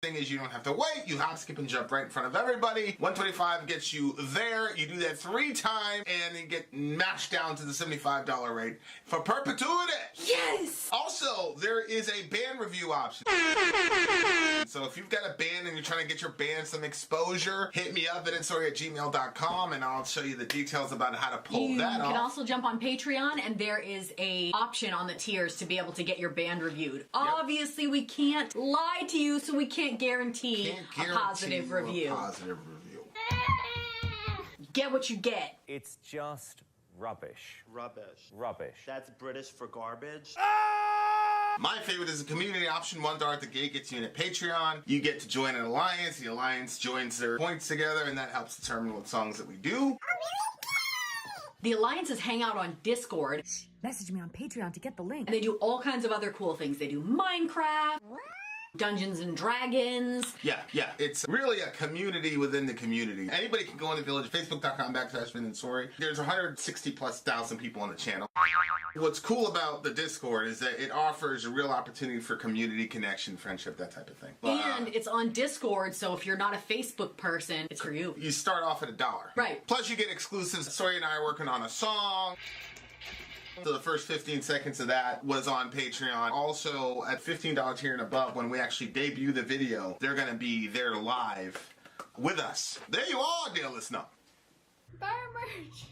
Thing is, you don't have to wait. You hop, skip, and jump right in front of everybody. 125 gets you there. You do that 3 times, and you get mashed down to the $75 rate for perpetuity. Yes! Also, there is a band review option. So if you've got a band and you're trying to get your band some exposure, hit me up at instory@gmail.com, and I'll show you the details about how to pull that off. You can also jump on Patreon, and there is a option on the tiers to be able to get your band reviewed. Yep. Obviously, we can't lie to you, so we can't guarantee a positive review. Get what you get. It's just rubbish. Rubbish. Rubbish. That's British for garbage. My favorite is a community option. $1 at the gate gets you in a Patreon. You get to join an alliance. The alliance joins their points together, and that helps determine what songs that we do. The alliances hang out on Discord. Message me on Patreon to get the link. And they do all kinds of other cool things. They do Minecraft. Dungeons and Dragons. Yeah. It's really a community within the community. Anybody can go in the village, facebook.com/VinandSory. There's 160,000+ people on the channel. What's cool about the Discord is that it offers a real opportunity for community connection, friendship, that type of thing. And it's on Discord, so if you're not a Facebook person, it's for you. You start off at $1. Right. Plus you get exclusives. Sory and I are working on a song. So the first 15 seconds of that was on Patreon. Also, at $15 tier and above, when we actually debut the video, they're going to be there live with us. There you are, dear listener. Buy our merch.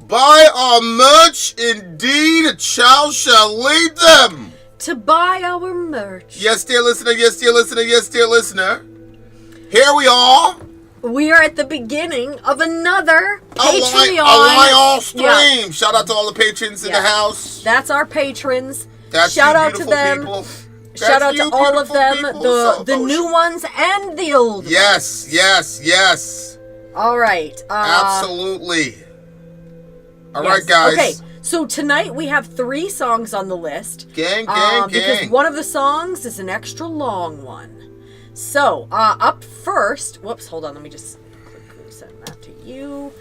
Buy our merch, indeed. A child shall lead them. To buy our merch. Yes, dear listener. Yes, dear listener. Yes, dear listener. Here we are. We are at the beginning of another Patreon. A stream. Yeah. Shout out to all the patrons in the house. That's our patrons. That's Shout out to them. People. Shout out to all of them, the new ones and the old ones. Yes. All right. Absolutely. All right, guys. Okay, so tonight we have 3 songs on the list. Gang. Because one of the songs is an extra long one. So, up first, whoops, hold on, let me just quickly send that to you.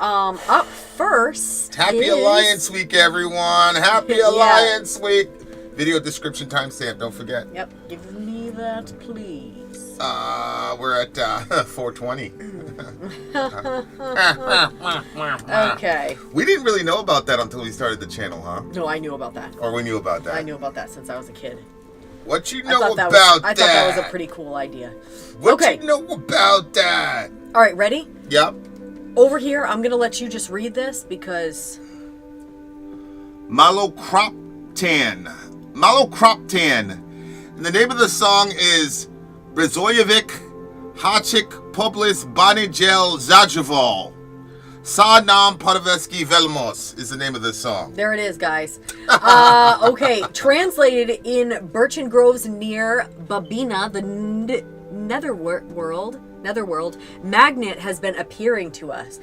Up first Happy Alliance Week, everyone. Happy Alliance Week. Video description timestamp, don't forget. Yep, give me that, please. We're at 4:20. Okay. We didn't really know about that until we started the channel, huh? No, I knew about that. Or we knew about that? I knew about that since I was a kid. What you know about that? I thought that was a pretty cool idea. What you know about that? All right, ready? Yep. Over here, I'm going to let you just read this because... Malokarpatan. And the name of the song is Brezových, Hájech, Poblíž, Babinej, Zjavoval. Sa-nam Podsvetný Velmož is the name of this song. There it is, guys. Okay, translated in Birchen Groves near Babinej, the netherworld. netherworld, Magnet has been appearing to us.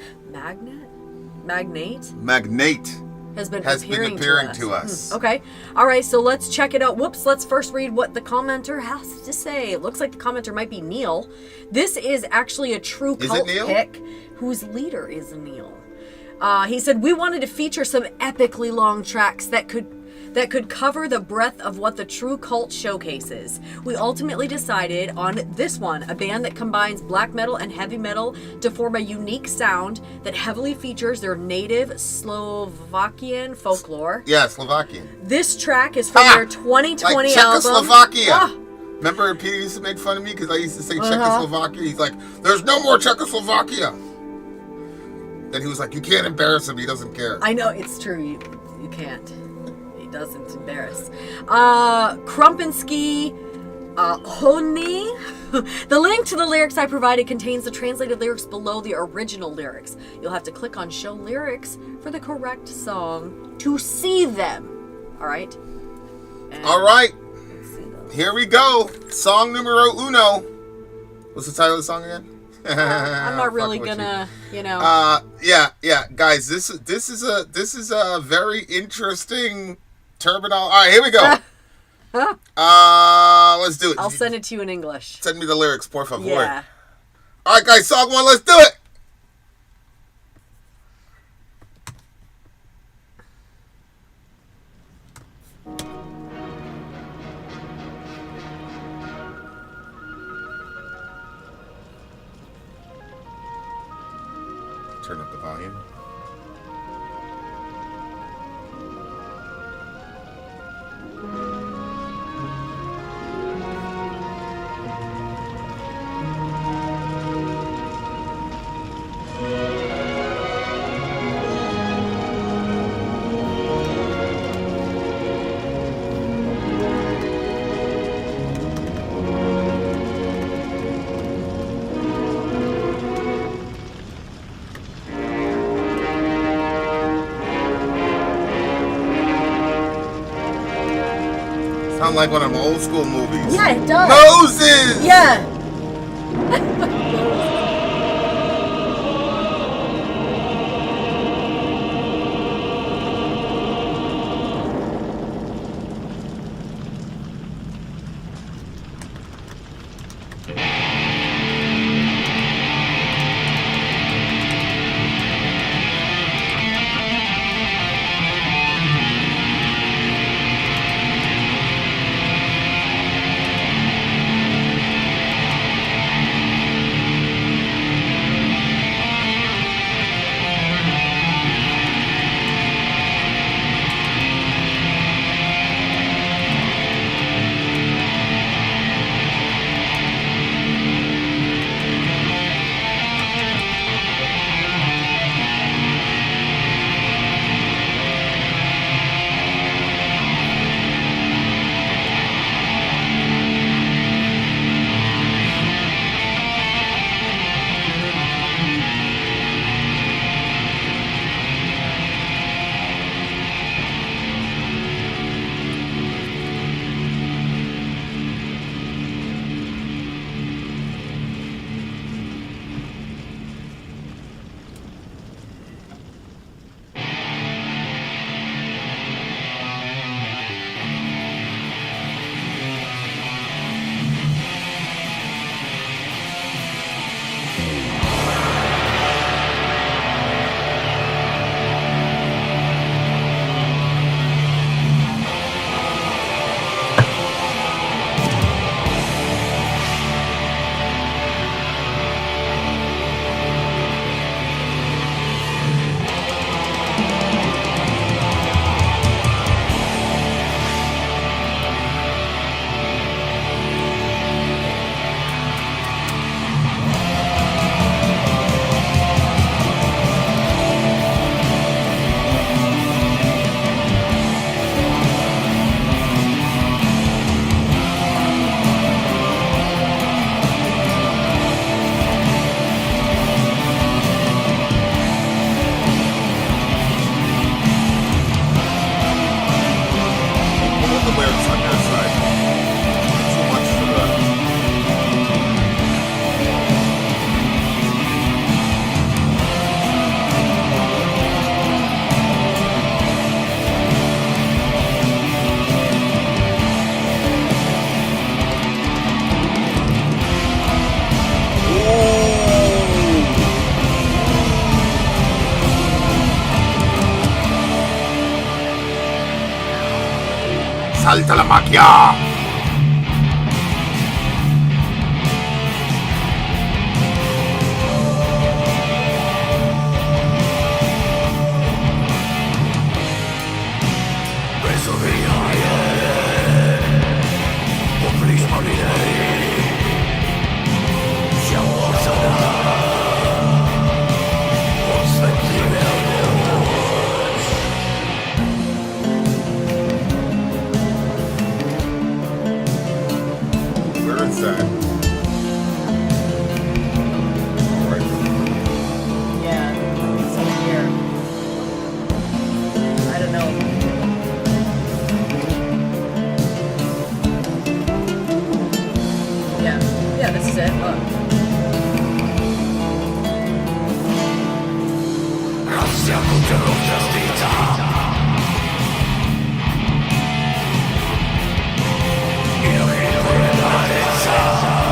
Magnate has been appearing to us. Okay. All right, so let's check it out. Whoops, let's first read what the commenter has to say. It looks like the commenter might be Neil. This is actually a true cult pick whose leader is Neil. He said, we wanted to feature some epically long tracks that could cover the breadth of what the true cult showcases. We ultimately decided on this one, a band that combines black metal and heavy metal to form a unique sound that heavily features their native Slovakian folklore. Yeah, Slovakian. This track is from their 2020 like Czechoslovakia. album. Remember Peter used to make fun of me because I used to say Czechoslovakia? He's like, there's no more Czechoslovakia. Then he was like, you can't embarrass him. He doesn't care. I know, it's true. You can't. He doesn't embarrass. Krumpinski Honi. The link to the lyrics I provided contains the translated lyrics below the original lyrics. You'll have to click on Show Lyrics for the correct song to see them. All right? All right. Here we go. Song numero uno. What's the title of the song again? I'm not really gonna, you know. Yeah, guys. This is a very interesting terminal. All right, here we go. Let's do it. I'll send it to you in English. Send me the lyrics, por favor. Yeah. All right, guys. Song one. Let's do it. Turn up the volume. Sound like one of them old school movies. Yeah, it does. Moses! Yeah. Salta la macchia! Brezových, Hájech, Poblíž, Babinej, Zjavoval, Podsvetný, Velmož. Where is that? Right. Yeah, it's over here. I don't know. Yeah, this is it. Look. Racja kulturowa zdyta. I do chyba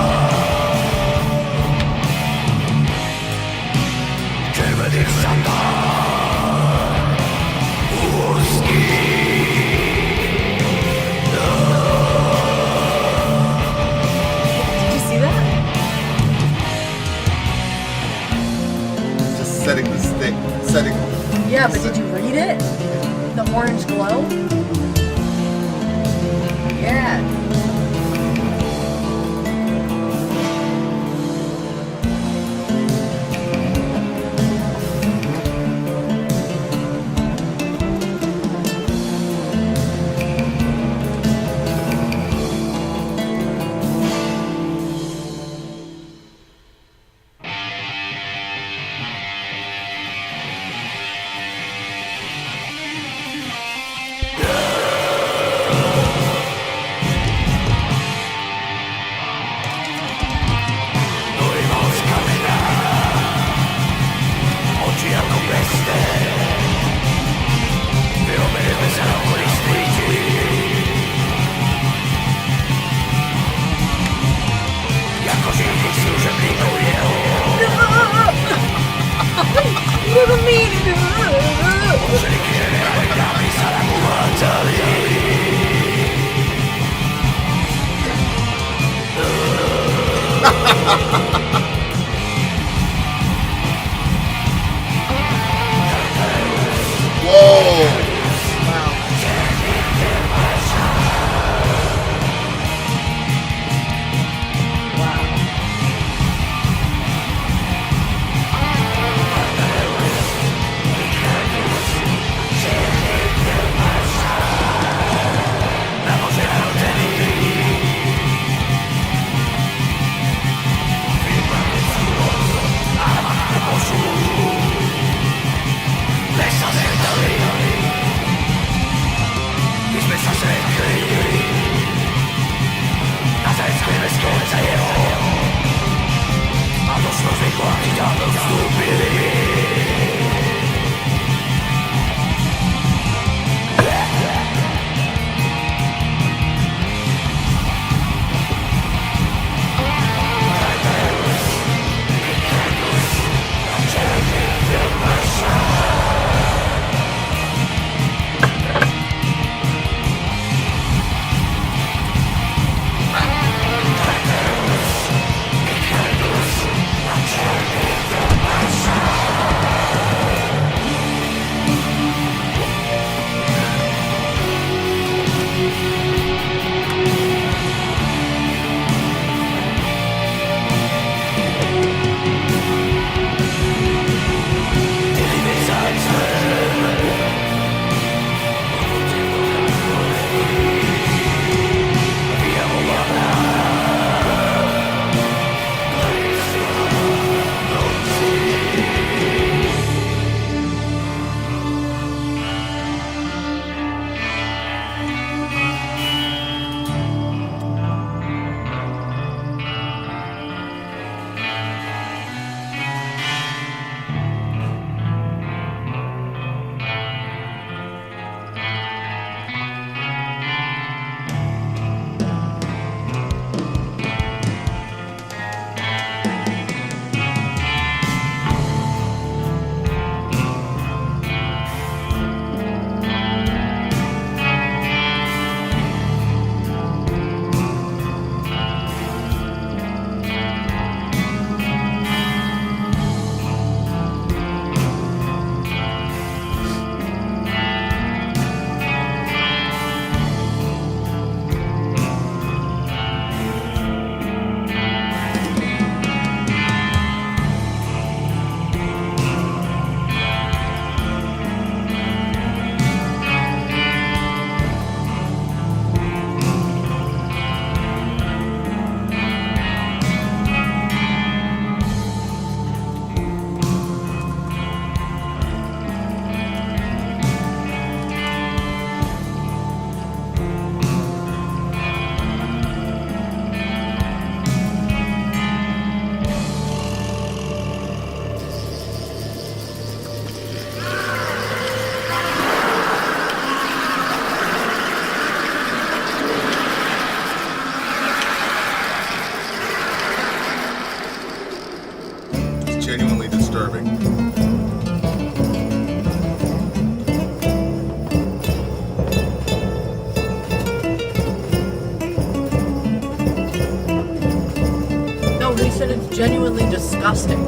genuinely disgusting.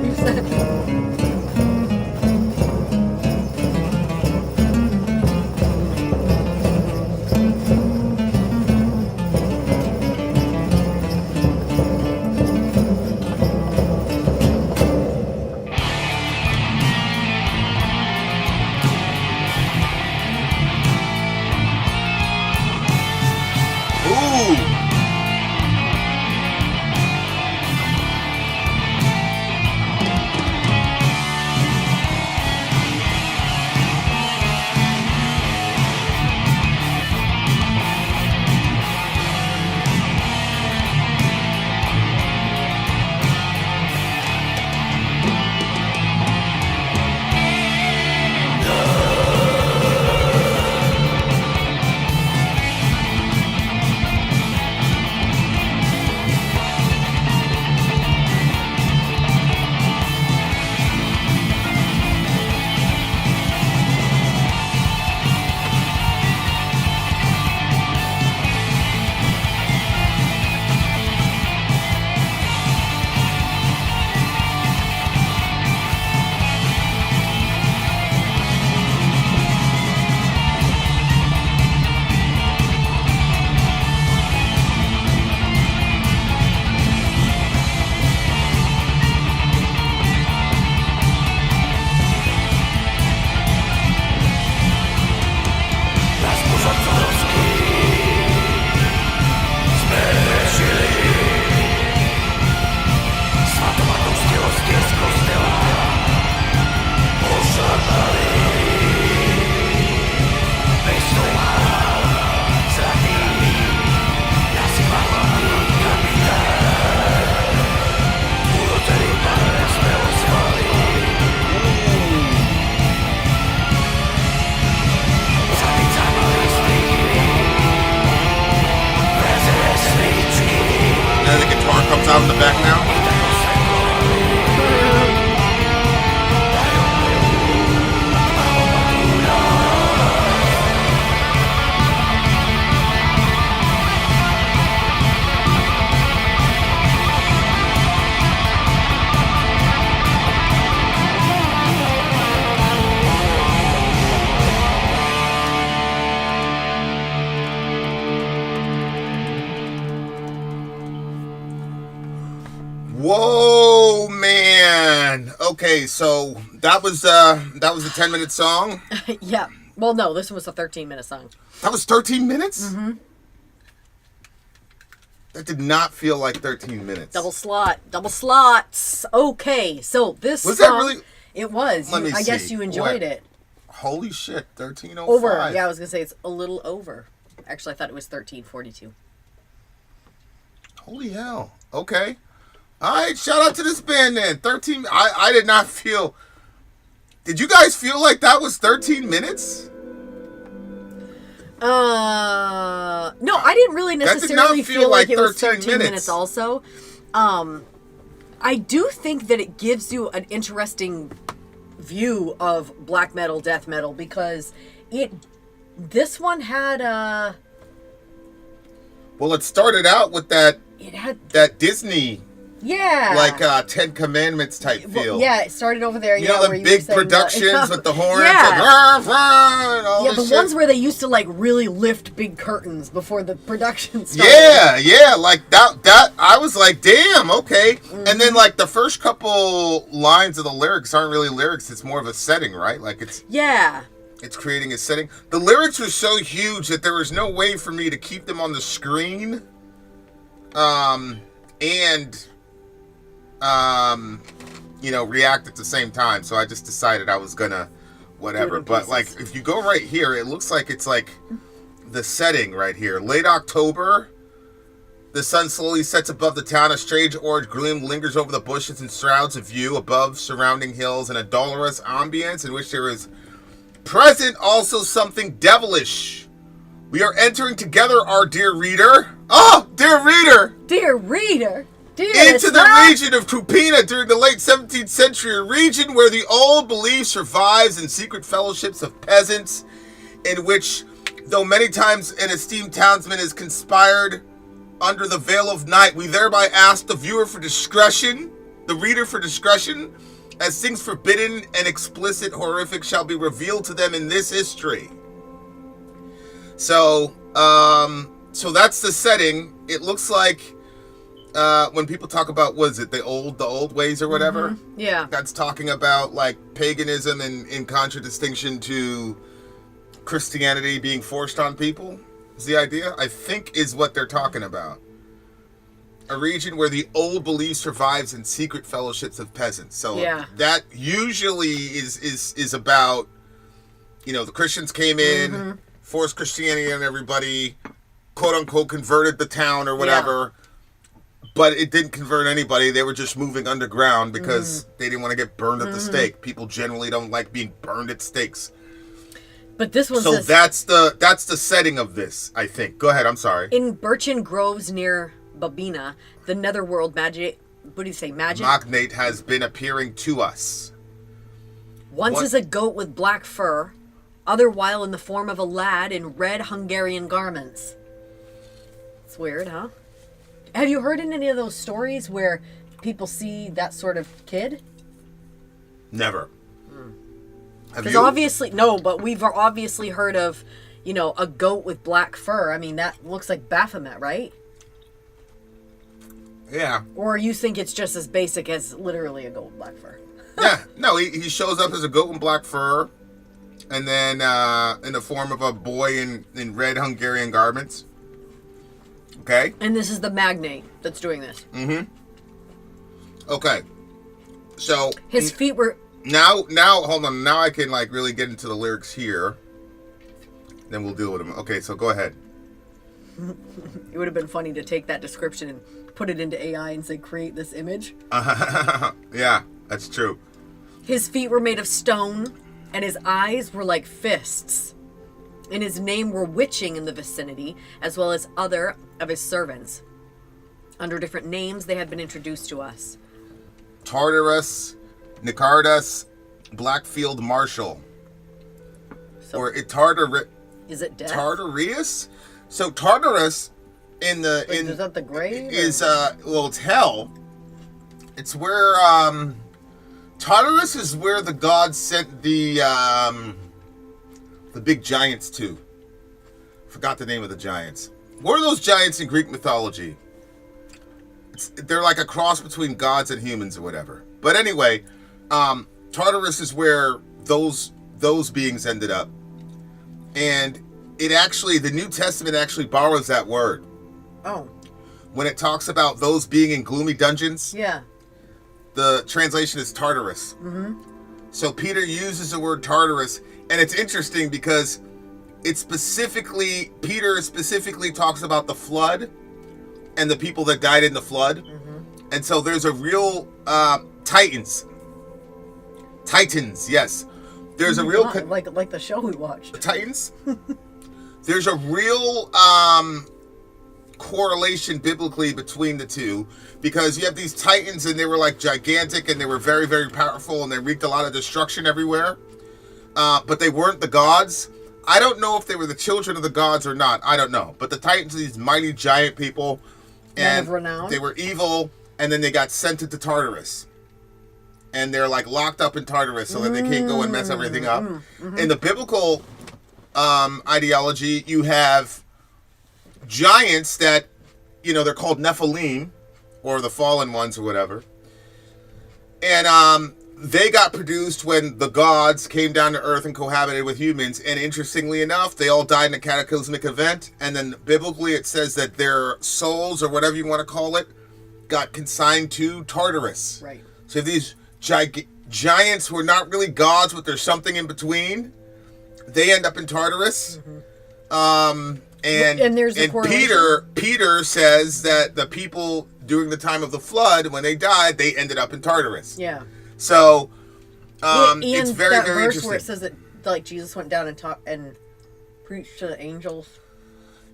You said. out in the back now? Whoa, man. Okay, so that was a 10-minute song. Yeah. Well, no, this was a 13-minute song. That was 13 minutes? Mm-hmm. That did not feel like 13 minutes. Double slots. Okay, so this was song, that really? It was. Let me I guess see. you enjoyed What? it. Holy shit, 13:05. Over. Yeah, I was gonna say it's a little over. Actually, I thought it was 13:42. Holy hell. Okay. All right, shout out to this band then. 13. I did not feel. Did you guys feel like that was 13 minutes? No, I didn't really necessarily feel like it was 13 minutes also. I do think that it gives you an interesting view of black metal, death metal, because this one had well, it started out with that Disney, yeah, like 10 Commandments type feel. Well, yeah, it started over there. You know the big productions with the horns, yeah, and all yeah, this the shit? ones where they used to like really lift big curtains before the production started. Yeah, like that. I was like, damn, okay. Mm-hmm. And then like the first couple lines of the lyrics aren't really lyrics; it's more of a setting, right? Like it's creating a setting. The lyrics were so huge that there was no way for me to keep them on the screen, and react at the same time. So I just decided I was gonna whatever. But like, if you go right here, it looks like it's like the setting right here. Late October, the sun slowly sets above the town. A strange orange gloom lingers over the bushes and shrouds a view above surrounding hills, and a dolorous ambience in which there is present also something devilish. We are entering together, our dear reader. Oh, dear reader! Dear reader! Into the region of Krupina during the late 17th century, a region where the old belief survives in secret fellowships of peasants, in which, though many times an esteemed townsman is conspired under the veil of night. We thereby ask the viewer for discretion, the reader for discretion, as things forbidden and explicit horrific shall be revealed to them in this history. So, so that's the setting. It looks like when people talk about, what is it, the old ways or whatever? Mm-hmm. Yeah. That's talking about like paganism and in contradistinction to Christianity being forced on people. Is the idea, I think, is what they're talking about. A region where the old belief survives in secret fellowships of peasants. So that usually is about, you know, the Christians came in, forced Christianity on everybody, quote unquote converted the town or whatever. But it didn't convert anybody. They were just moving underground because they didn't want to get burned at the stake. People generally don't like being burned at stakes. But this one says, that's the setting of this, I think. Go ahead, I'm sorry. In Birchen Groves near Babinej, the netherworld magic, what do you say, magic? Magnate has been appearing to us. Once as a goat with black fur, other while in the form of a lad in red Hungarian garments. It's weird, huh? Have you heard in any of those stories where people see that sort of kid? Never. Because obviously, no, but we've obviously heard of, you know, a goat with black fur. I mean, that looks like Baphomet, right? Yeah. Or you think it's just as basic as literally a goat with black fur? Yeah. No, he shows up as a goat in black fur, and then in the form of a boy in red Hungarian garments. Okay. And this is the magnate that's doing this. Mm-hmm. Okay. So his feet were... Now, hold on. Now I can, like, really get into the lyrics here. Then we'll deal with them. Okay, so go ahead. It would have been funny to take that description and put it into AI and say, create this image. Yeah, that's true. His feet were made of stone, and his eyes were like fists. And his name were witching in the vicinity, as well as other of his servants. Under different names, they had been introduced to us. Tartarus, Nicardas, Blackfield Marshal. So, or is it death? Tartarius? So Tartarus in the Wait, is that the grave? Is well, it's hell. It's where Tartarus is where the gods sent the big giants to. Forgot the name of the giants. What are those giants in Greek mythology? They're like a cross between gods and humans or whatever. But anyway, Tartarus is where those beings ended up. And it actually, the New Testament actually borrows that word. Oh. When it talks about those being in gloomy dungeons. Yeah. The translation is Tartarus. Mm-hmm. So Peter uses the word Tartarus. And it's interesting because Peter specifically talks about the flood and the people that died in the flood. Mm-hmm. And so there's a real Titans, yes. There's a real like the show we watched. Titans. There's a real correlation biblically between the two, because you have these Titans and they were like gigantic and they were very, very powerful and they wreaked a lot of destruction everywhere. But they weren't the gods. I don't know if they were the children of the gods or not. I don't know. But the Titans are these mighty giant people, and they were evil, and then they got sent into Tartarus. And they're like locked up in Tartarus so that they can't go and mess everything up. Mm-hmm. In the biblical ideology, you have giants that, you know, they're called Nephilim, or the fallen ones or whatever. And they got produced when the gods came down to earth and cohabited with humans. And interestingly enough, they all died in a cataclysmic event. And then biblically it says that their souls, or whatever you want to call it, got consigned to Tartarus. Right. So these giants who are not really gods, but there's something in between, they end up in Tartarus. Mm-hmm. And there's Peter says that the people during the time of the flood, when they died, they ended up in Tartarus. Yeah. So it's very, that very verse interesting. Where it says that like Jesus went down and preached to the angels.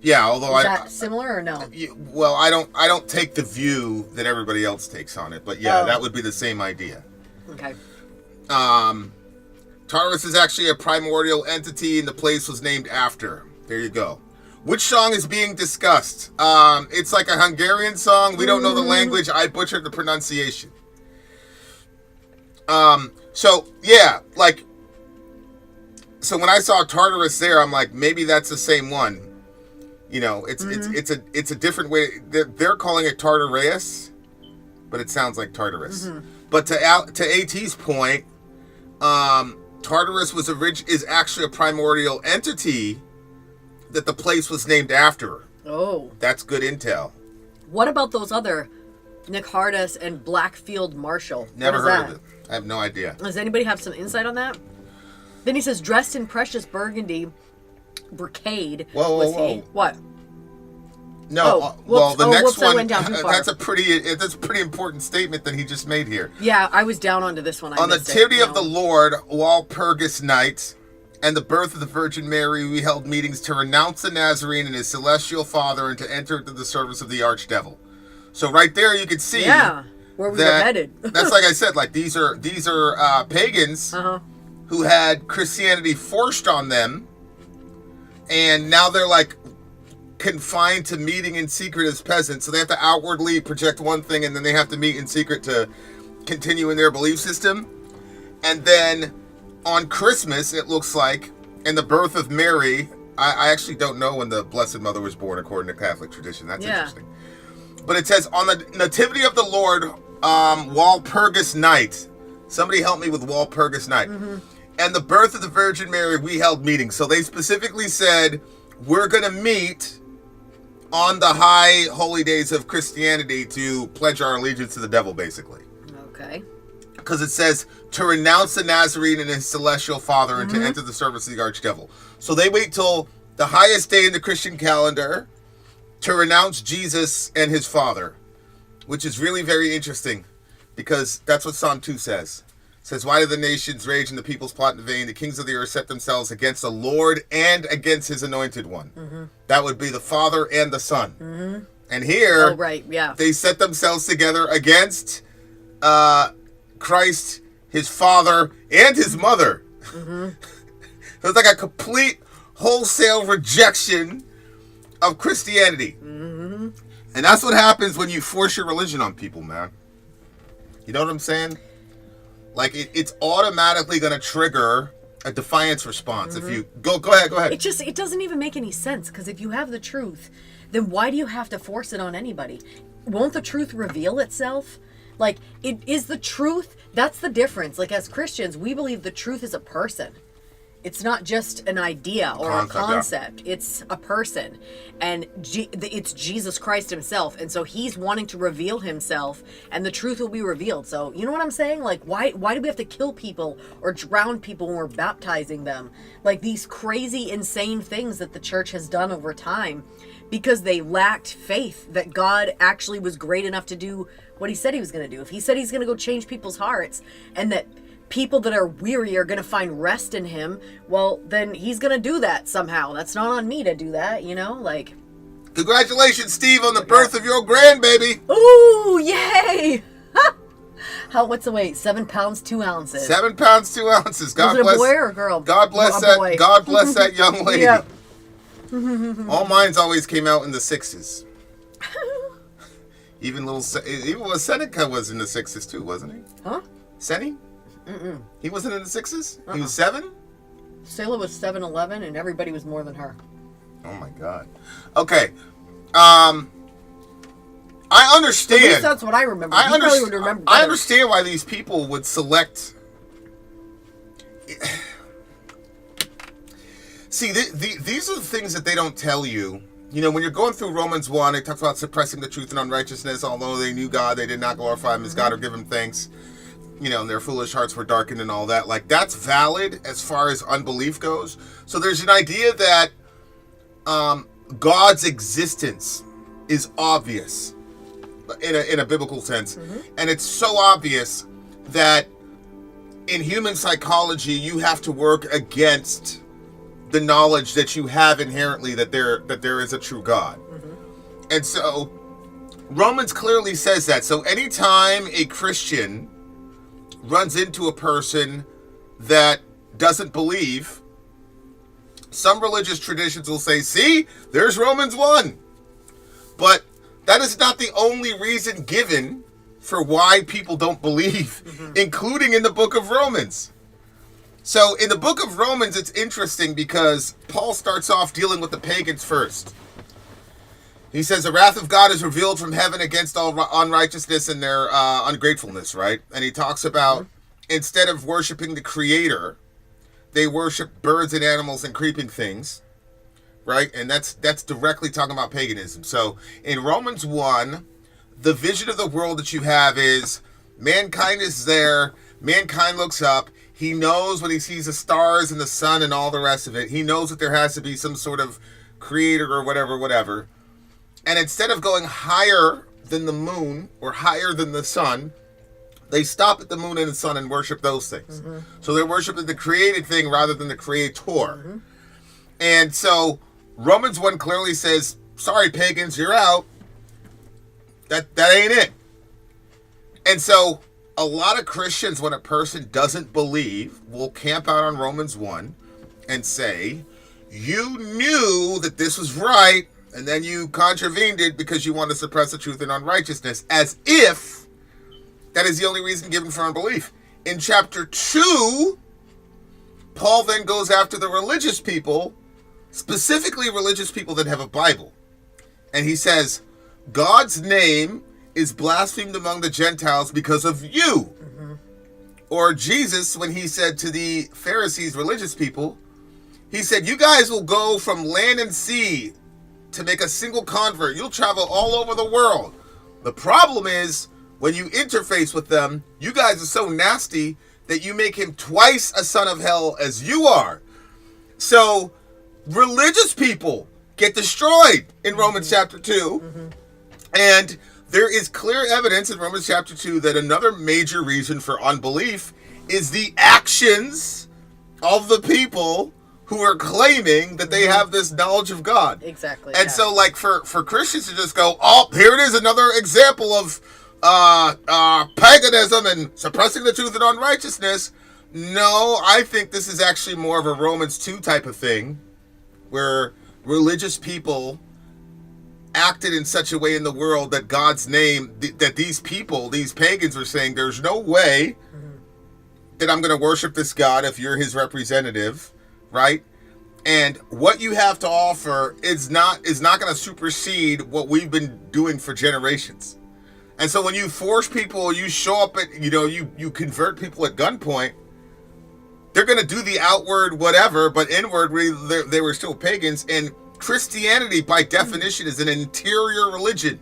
Yeah, although is that similar or no? Well, I don't take the view that everybody else takes on it, but yeah, that would be the same idea. Okay. Tartarus is actually a primordial entity, and the place was named after. There you go. Which song is being discussed? It's like a Hungarian song. We don't know the language. I butchered the pronunciation. So yeah, like, so when I saw Tartarus there, I'm like, maybe that's the same one. You know, it's a different way. They're calling it Tartarus, but it sounds like Tartarus. But to AT's point, Tartarus is actually a primordial entity that the place was named after. Oh. That's good intel. What about those other Nick Hardus and Blackfield Marshall? Never heard of it. I have no idea. Does anybody have some insight on that? Then he says, dressed in precious burgundy brocade. Whoa. What? No, the next one, went down too far. that's a pretty important statement that he just made here. Yeah, I was down onto this one. On the nativity of the Lord, Walpurgis night, and the birth of the Virgin Mary, we held meetings to renounce the Nazarene and his celestial father and to enter into the service of the archdevil. So right there you can see where we were headed. That's like I said, like these are pagans who had Christianity forced on them, and now they're like confined to meeting in secret as peasants. So they have to outwardly project one thing, and then they have to meet in secret to continue in their belief system. And then on Christmas, it looks like, and the birth of Mary, I actually don't know when the Blessed Mother was born according to Catholic tradition. That's interesting. But it says, on the nativity of the Lord, Walpurgis night. Somebody help me with Walpurgis night. And the birth of the Virgin Mary, we held meetings. So they specifically said, we're going to meet on the high holy days of Christianity to pledge our allegiance to the devil, basically. Okay. Because it says to renounce the Nazarene and his celestial father and to enter the service of the archdevil. So they wait till the highest day in the Christian calendar to renounce Jesus and his father, which is really very interesting because that's what Psalm 2 says. It says, why do the nations rage and the peoples plot in vain? The kings of the earth set themselves against the Lord and against his anointed one. That would be the Father and the Son. And here, they set themselves together against Christ, his father, and his mother. So it's like a complete wholesale rejection of Christianity. And that's what happens when you force your religion on people, man. You know what I'm saying? Like, it's automatically going to trigger a defiance response. If you go ahead. It doesn't even make any sense, because if you have the truth, then why do you have to force it on anybody? Won't the truth reveal itself? Like, it is the truth. That's the difference. Like, as Christians, we believe the truth is a person. It's not just an idea or a concept. It's a person. And it's Jesus Christ himself. And so he's wanting to reveal himself, and the truth will be revealed. So, you know what I'm saying? Like, why do we have to kill people or drown people when we're baptizing them? Like, these crazy, insane things that the church has done over time because they lacked faith that God actually was great enough to do what he said he was going to do. If he said he's going to go change people's hearts, and that people that are weary are going to find rest in him, well, then he's going to do that somehow. That's not on me to do that, you know? Like, congratulations, Steve, on the birth of your grandbaby. Ooh, yay! What's the weight? 7 pounds, 2 ounces. 7 pounds, 2 ounces. God bless. bless. Was it a boy or a girl? God bless that. Boy. God bless that young lady. Yep. All mine's always came out in the 6s. Even Seneca was in the 6s too, wasn't he? Huh? Senny? He wasn't in the 6s? He was 7? Selah was 7'11", and everybody was more than her. Oh my God. Okay. I understand. At least that's what I remember. I understand why these people would select. See, these are the things that they don't tell you. You know, when you're going through Romans 1, it talks about suppressing the truth and unrighteousness. Although they knew God, they did not glorify him as God or give him thanks. You know, and their foolish hearts were darkened and all that. Like, that's valid as far as unbelief goes. So there's an idea that God's existence is obvious in a biblical sense. And it's so obvious that in human psychology, you have to work against the knowledge that you have inherently that there is a true God. And so Romans clearly says that. So anytime a Christian runs into a person that doesn't believe, some religious traditions will say, see, there's Romans 1. But that is not the only reason given for why people don't believe, including in the book of Romans. So in the book of Romans, it's interesting because Paul starts off dealing with the pagans first. He says, the wrath of God is revealed from heaven against all unrighteousness and their ungratefulness, right? And he talks about, instead of worshiping the Creator, they worship birds and animals and creeping things, right? And that's directly talking about paganism. So in Romans 1, the vision of the world that you have is mankind is there, mankind looks up, he knows when he sees the stars and the sun and all the rest of it, he knows that there has to be some sort of creator or whatever. And instead of going higher than the moon or higher than the sun, they stop at the moon and the sun and worship those things. So they're worshiping the created thing rather than the creator. And so Romans 1 clearly says, sorry, pagans, you're out. That ain't it. And so a lot of Christians, when a person doesn't believe, will camp out on Romans 1 and say, you knew that this was right, and then you contravened it because you want to suppress the truth and unrighteousness, as if that is the only reason given for unbelief. In chapter 2, Paul then goes after the religious people, specifically religious people that have a Bible. And he says, God's name is blasphemed among the Gentiles because of you. Or Jesus, when he said to the Pharisees, religious people, he said, you guys will go from land and sea to make a single convert. You'll travel all over the world. The problem is, when you interface with them, you guys are so nasty that you make him twice a son of hell as you are. So, religious people get destroyed in Romans chapter 2. And there is clear evidence in Romans chapter 2 that another major reason for unbelief is the actions of the people who are claiming that they have this knowledge of God. Exactly. And so, like, for Christians to just go, oh, here it is, another example of paganism and suppressing the truth and unrighteousness. No, I think this is actually more of a Romans 2 type of thing, where religious people acted in such a way in the world that God's name, that these people, these pagans, were saying, there's no way that I'm going to worship this God if you're his representative, right? And what you have to offer is not going to supersede what we've been doing for generations. And so when you force people, you show up at, you convert people at gunpoint, they're going to do the outward whatever, but inwardly they were still pagans. And Christianity, by definition, is an interior religion.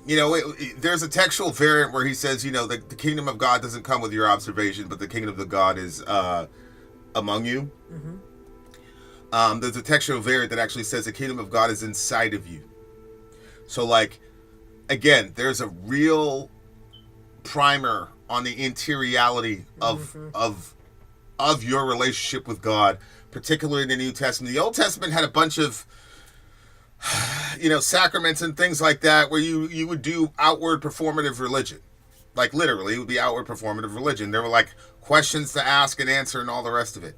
There's a textual variant where he says, the kingdom of God doesn't come with your observation, but the kingdom of God is among you. There's a textual variant that actually says the kingdom of God is inside of you. So, like, again, there's a real primer on the interiority of your relationship with God, particularly in the New Testament. The Old Testament had a bunch of, sacraments and things like that, where you would do outward performative religion. Like, literally, it would be outward performative religion. There were, like, questions to ask and answer and all the rest of it.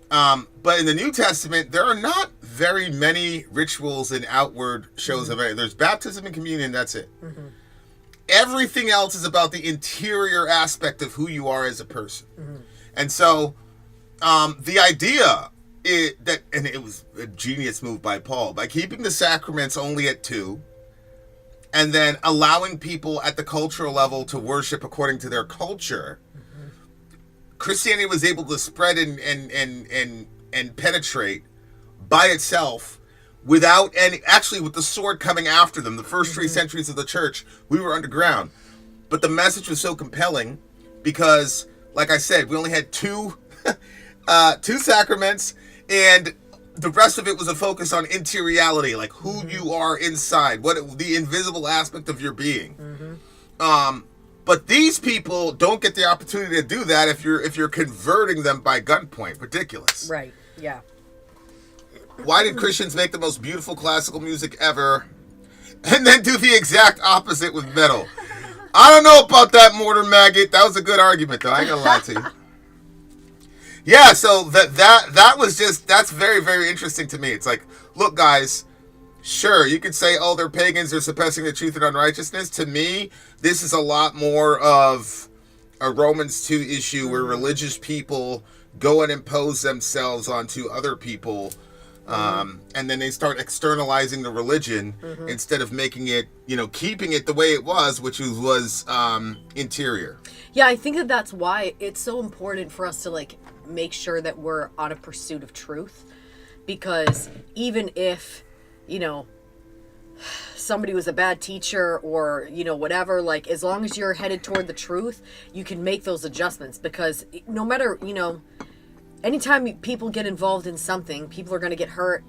But in the New Testament, there are not very many rituals and outward shows of it. There's baptism and communion, that's it. Everything else is about the interior aspect of who you are as a person. And so, the idea and it was a genius move by Paul, by keeping the sacraments only at 2, and then allowing people at the cultural level to worship according to their culture, Christianity was able to spread and penetrate by itself without with the sword coming after them. The first 3 centuries of the church, we were underground. But the message was so compelling because, like I said, we only had 2 sacraments, and the rest of it was a focus on interiority, like who you are inside, the invisible aspect of your being. But these people don't get the opportunity to do that if you're converting them by gunpoint. Ridiculous. Right. Yeah. Why did Christians make the most beautiful classical music ever and then do the exact opposite with metal? I don't know about that, Mortar Maggot. That was a good argument, though. I ain't gonna lie to you. Yeah, so that was just, that's very, very interesting to me. It's like, look, guys, sure, you could say, oh, they're pagans, they're suppressing the truth and unrighteousness. To me, this is a lot more of a Romans 2 issue where religious people go and impose themselves onto other people, and then they start externalizing the religion instead of making it, keeping it the way it was, which was interior. Yeah, I think that's why it's so important for us to make sure that we're on a pursuit of truth, because even if somebody was a bad teacher or whatever, as long as you're headed toward the truth, you can make those adjustments, because no matter anytime people get involved in something, people are going to get hurt.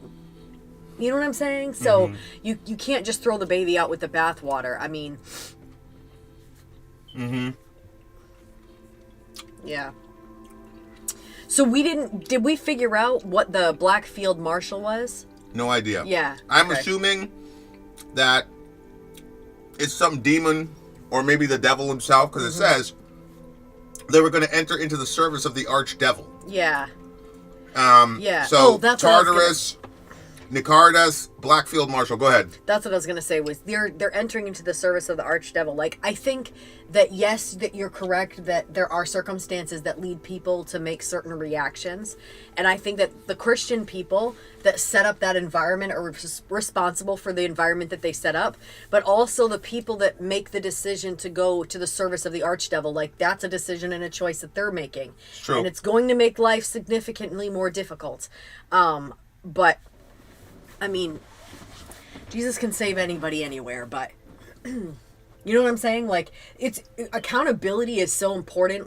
You know what I'm saying? So you can't just throw the baby out with the bathwater. I mean, yeah. So did we figure out what the Black Field Marshal was? No idea. Yeah. I'm assuming that it's some demon or maybe the devil himself, because it says they were going to enter into the service of the archdevil. Yeah. Yeah. So that's Tartarus, Nicardas, Blackfield Marshal. Go ahead. That's what I was going to say, was they're entering into the service of the archdevil. I think that, yes, that you're correct, that there are circumstances that lead people to make certain reactions. And I think that the Christian people that set up that environment are responsible for the environment that they set up. But also the people that make the decision to go to the service of the archdevil, that's a decision and a choice that they're making. It's true. And it's going to make life significantly more difficult. But I mean, Jesus can save anybody anywhere, but you know what I'm saying? Accountability is so important,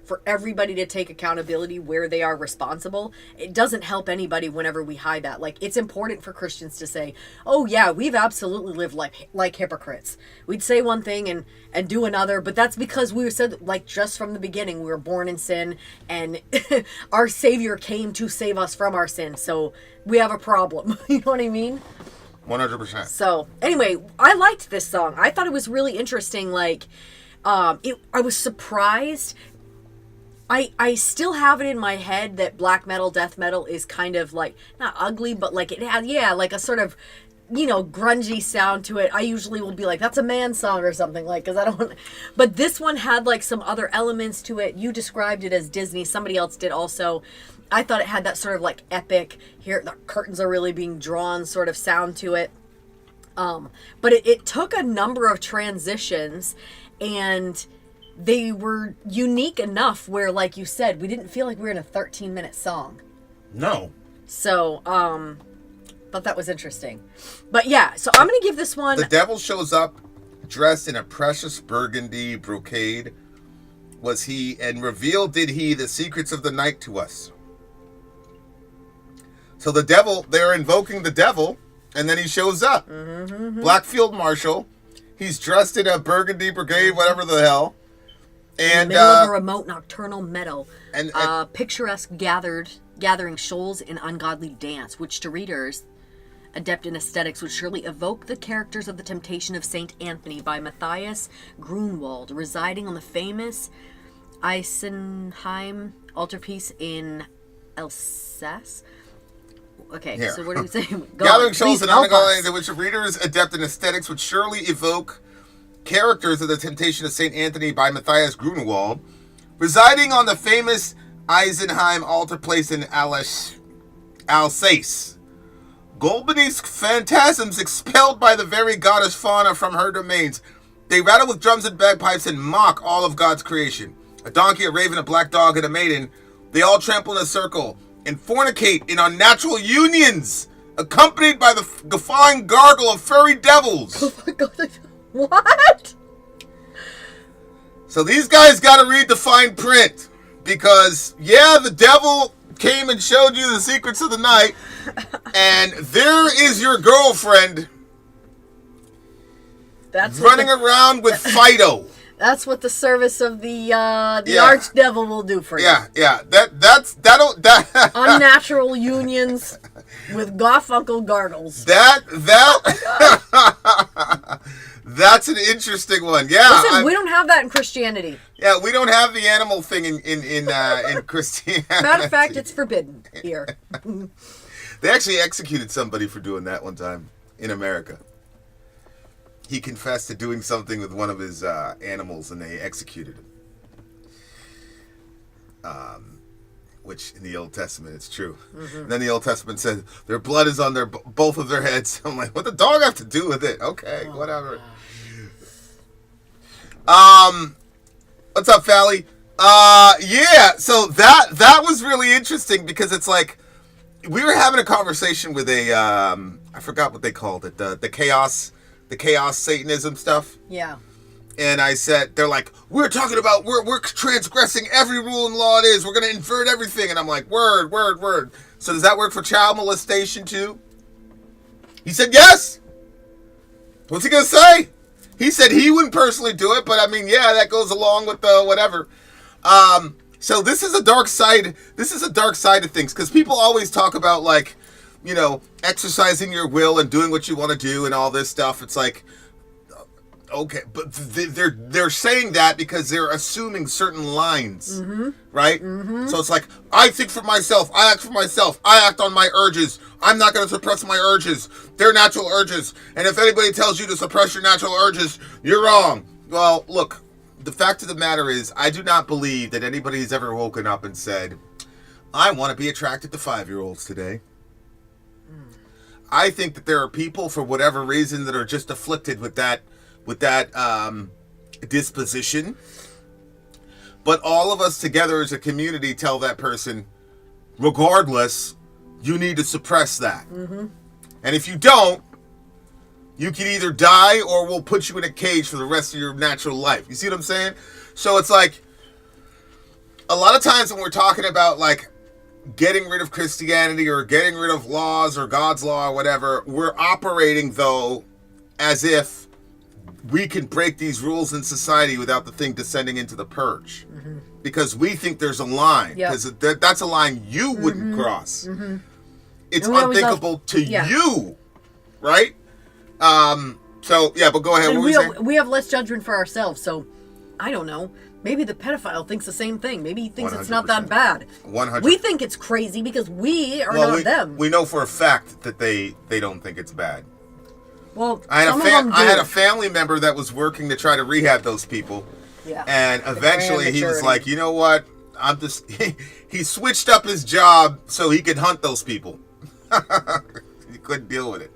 for everybody to take accountability where they are responsible. It doesn't help anybody whenever we hide that. It's important for Christians to say, oh yeah, we've absolutely lived like hypocrites. We'd say one thing and do another, but that's because we said, just from the beginning, we were born in sin, and our Savior came to save us from our sin, so we have a problem. You know what I mean? 100%. So, anyway, I liked this song. I thought it was really interesting. I was surprised. I still have it in my head that black metal, death metal is kind of not ugly, but it has, a sort of, grungy sound to it. I usually will be that's a man song or something, because I don't, but this one had some other elements to it. You described it as Disney. Somebody else did also. I thought it had that sort of epic, here the curtains are really being drawn sort of sound to it. But it took a number of transitions, and they were unique enough where, like you said, we didn't feel like we were in a 13-minute song. No. So, thought that was interesting. But yeah, so I'm going to give this one... The devil shows up dressed in a precious burgundy brocade. Was he, and revealed did he the secrets of the night to us. So the devil, they're invoking the devil, and then he shows up. Blackfield Marshal. He's dressed in a burgundy brigade, whatever the hell. And, in the middle of a remote nocturnal meadow, and picturesque gathering shoals in ungodly dance, which to readers adept in aesthetics would surely evoke the characters of the Temptation of St. Anthony by Matthias Grunwald, residing on the famous Eisenheim altarpiece in Alsace. Okay, Here. So what do we say? Gathering shoals in ungodly, which readers adept in aesthetics would surely evoke characters of the Temptation of St. Anthony by Matthias Grunewald, residing on the famous Eisenheim altar place in Alsace. Golbeny's phantasms expelled by the very goddess Fauna from her domains. They rattle with drums and bagpipes and mock all of God's creation. A donkey, a raven, a black dog, and a maiden. They all trample in a circle and fornicate in unnatural unions, accompanied by the guffawing gargle of furry devils. Oh my god. What? So these guys got to read the fine print, because, yeah, the devil came and showed you the secrets of the night, and there is your girlfriend running around with Fido. That's what the service of the archdevil will do for you. Yeah. That's Unnatural unions with Garfunkel gargles. That's an interesting one. Yeah. Listen, we don't have that in Christianity. Yeah, we don't have the animal thing in Christianity. Matter of fact, it's forbidden here. They actually executed somebody for doing that one time in America. He confessed to doing something with one of his animals, and they executed him. Which in the Old Testament it's true. And then the Old Testament says their blood is on both of their heads. I'm like, what the dog have to do with it? Okay, whatever. What's up, Fally? Yeah. So that was really interesting because it's like we were having a conversation with a I forgot what they called it, the chaos Satanism stuff. Yeah. And I said, they're like, we're talking about, we're transgressing every rule and law it is. We're going to invert everything. And I'm like, word. So does that work for child molestation too? He said, yes. What's he going to say? He said he wouldn't personally do it, but I mean, yeah, that goes along with the whatever. So this is a dark side. This is a dark side of things because people always talk about like, you know, exercising your will and doing what you want to do and all this stuff. It's like, okay, but they're saying that because they're assuming certain lines, right? So it's like, I think for myself, I act for myself, I act on my urges. I'm not going to suppress my urges. They're natural urges. And if anybody tells you to suppress your natural urges, you're wrong. Well, look, the fact of the matter is, I do not believe that anybody has ever woken up and said, I want to be attracted to 5-year-olds today. I think that there are people, for whatever reason, that are just afflicted with that disposition, but all of us together as a community tell that person, regardless, you need to suppress that. And if you don't, you can either die or we'll put you in a cage for the rest of your natural life. You see what I'm saying? So it's like, a lot of times when we're talking about like getting rid of Christianity or getting rid of laws or God's law or whatever, we're operating though as if we can break these rules in society without the thing descending into the purge. Because we think there's a line. Because that's a line you wouldn't cross. It's unthinkable to you. Right? So, yeah, but go ahead. And we have less judgment for ourselves. So, I don't know. Maybe the pedophile thinks the same thing. Maybe he thinks 100%. It's not that bad. 100%. We think it's crazy because we are not them. We know for a fact that they don't think it's bad. Well, I had a family member that was working to try to rehab those people. Yeah. And eventually he was like, you know what? He switched up his job so he could hunt those people. He couldn't deal with it.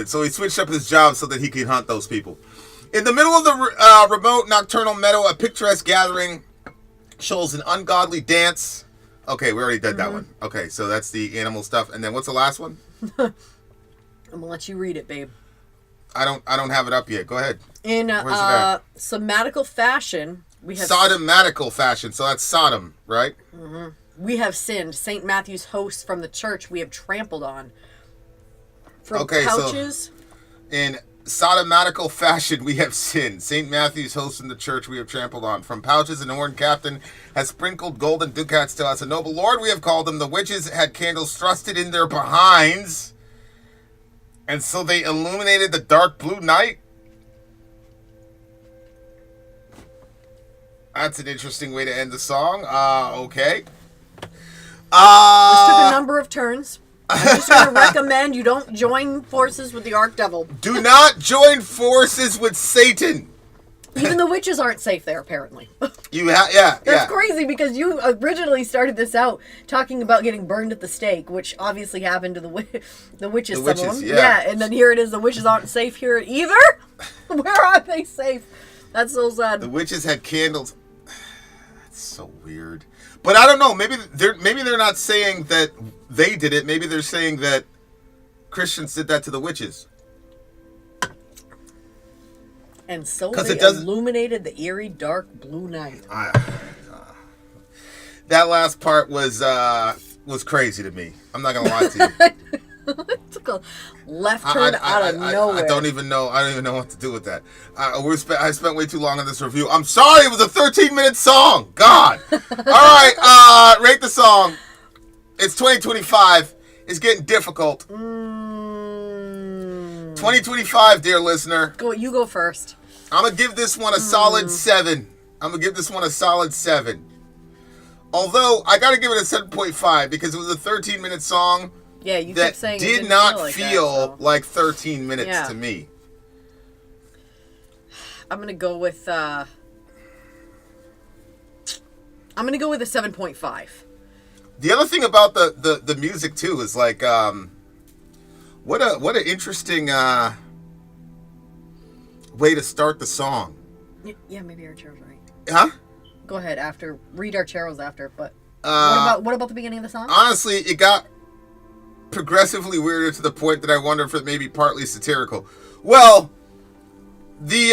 So he switched up his job so that he could hunt those people. In the middle of the remote nocturnal meadow, a picturesque gathering shows an ungodly dance. Okay, we already did that one. Okay, so that's the animal stuff. And then what's the last one? I'm gonna let you read it, babe. I don't have it up yet. Go ahead. In somatical fashion, we have sodomatical fashion. So that's Sodom, right? We have sinned. St. Matthew's hosts from the church we have trampled on. From pouches. So in sodomatical fashion, we have sinned. St. Matthew's hosts in the church we have trampled on. From pouches, an horned captain has sprinkled golden ducats to us. A noble lord we have called them. The witches had candles thrusted in their behinds. And so they illuminated the dark blue night. That's an interesting way to end the song. Okay. This took a number of turns. I'm just going to recommend you don't join forces with the Archdevil. Do not join forces with Satan. Even the witches aren't safe there, apparently. That's crazy because you originally started this out talking about getting burned at the stake, which obviously happened to the witches. Some of them. Yeah, and then here it is. The witches aren't safe here either. Where are they safe? That's so sad. The witches had candles. That's so weird. But I don't know. Maybe they're not saying that they did it. Maybe they're saying that Christians did that to the witches. And so they illuminated the eerie, dark blue night. That last part was crazy to me. I'm not gonna lie to you. It took a left turn out of nowhere. I don't even know what to do with that. I spent way too long on this review. I'm sorry. It was a 13-minute song. God. All right. Rate the song. It's 2025. It's getting difficult. 20 2025, dear listener. You go first. I'm going to give this one a solid 7. Although, I got to give it a 7.5 because it was a 13-minute song Yeah, you that kept saying it did didn't not feel like 13 minutes Yeah. to me. I'm gonna go with a 7.5. The other thing about the music too is like what an interesting way to start the song. Yeah, maybe Archero's right. Huh? Go ahead read Archero's after, but what about the beginning of the song? Honestly, it got progressively weirder to the point that I wonder if it may be partly satirical. Well, the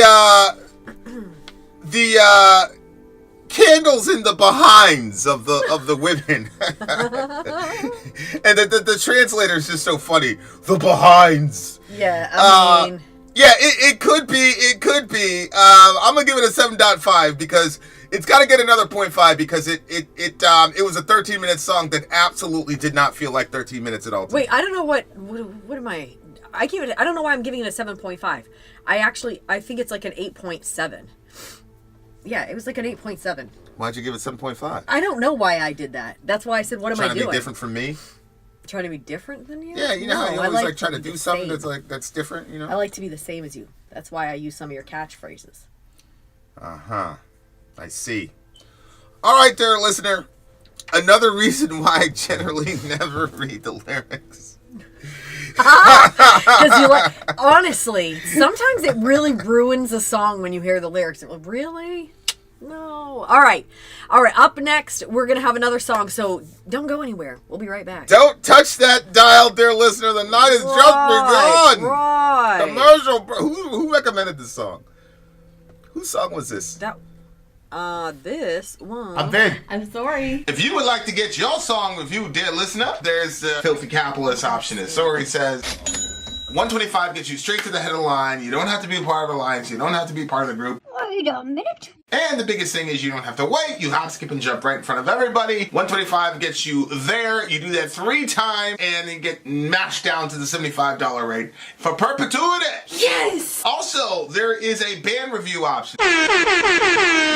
candles in the behinds of the women, and the translator is just so funny. The behinds. Yeah, I mean, yeah, it could be. I'm gonna give it a 7.5 because it's got to get another 0.5 because it was a 13-minute song that absolutely did not feel like 13 minutes at all. wait, I don't know what am I? I don't know why I'm giving it a 7.5. I think it's like an 8.7. Yeah, it was like an 8.7. Why'd you give it 7.5? I don't know why I did that. That's why I said, what am I doing? Trying to be different from me? Trying to be different than you? Yeah, you know how you I always like to try to be do the something same. that's different, you know? I like to be the same as you. That's why I use some of your catchphrases. Uh-huh. I see. All right there, listener. Another reason why I generally never read the lyrics. Because honestly, sometimes it really ruins a song when you hear the lyrics. Like, really? No. All right. Up next, we're going to have another song, so don't go anywhere. We'll be right back. Don't touch that dial, dear listener. The night has just begun. Right. Commercial. Who recommended this song? Whose song was this? This one. I'm Ben. I'm sorry. If you would like to get your song reviewed, dear listener, there's the Filthy Capitalist option. As Sorry says, 125 gets you straight to the head of the line. You don't have to be a part of the alliance. You don't have to be part of the group. Wait a minute. And the biggest thing is you don't have to wait. You hop, skip, and jump right in front of everybody. 125 gets you there. You do that 3 times, and you get mashed down to the $75 rate for perpetuity. Yes! Also, there is a band review option.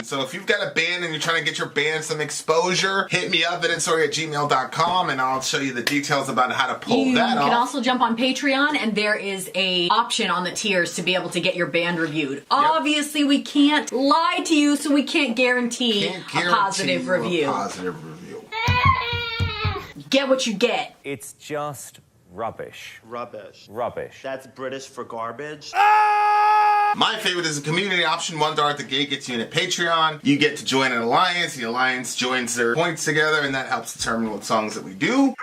So if you've got a band and you're trying to get your band some exposure, hit me up at itsorry@gmail.com, and I'll show you the details about how to pull that off. You can also jump on Patreon, and there is a option on the tiers to be able to get your band reviewed. Yep. Obviously, we can't lie to you, so we can't guarantee a positive review. Get what you get. It's just rubbish. Rubbish. Rubbish. That's British for garbage. My favorite is a community option. $1 at the gate gets you in a Patreon. You get to join an alliance. The alliance joins their points together, and that helps determine what songs that we do.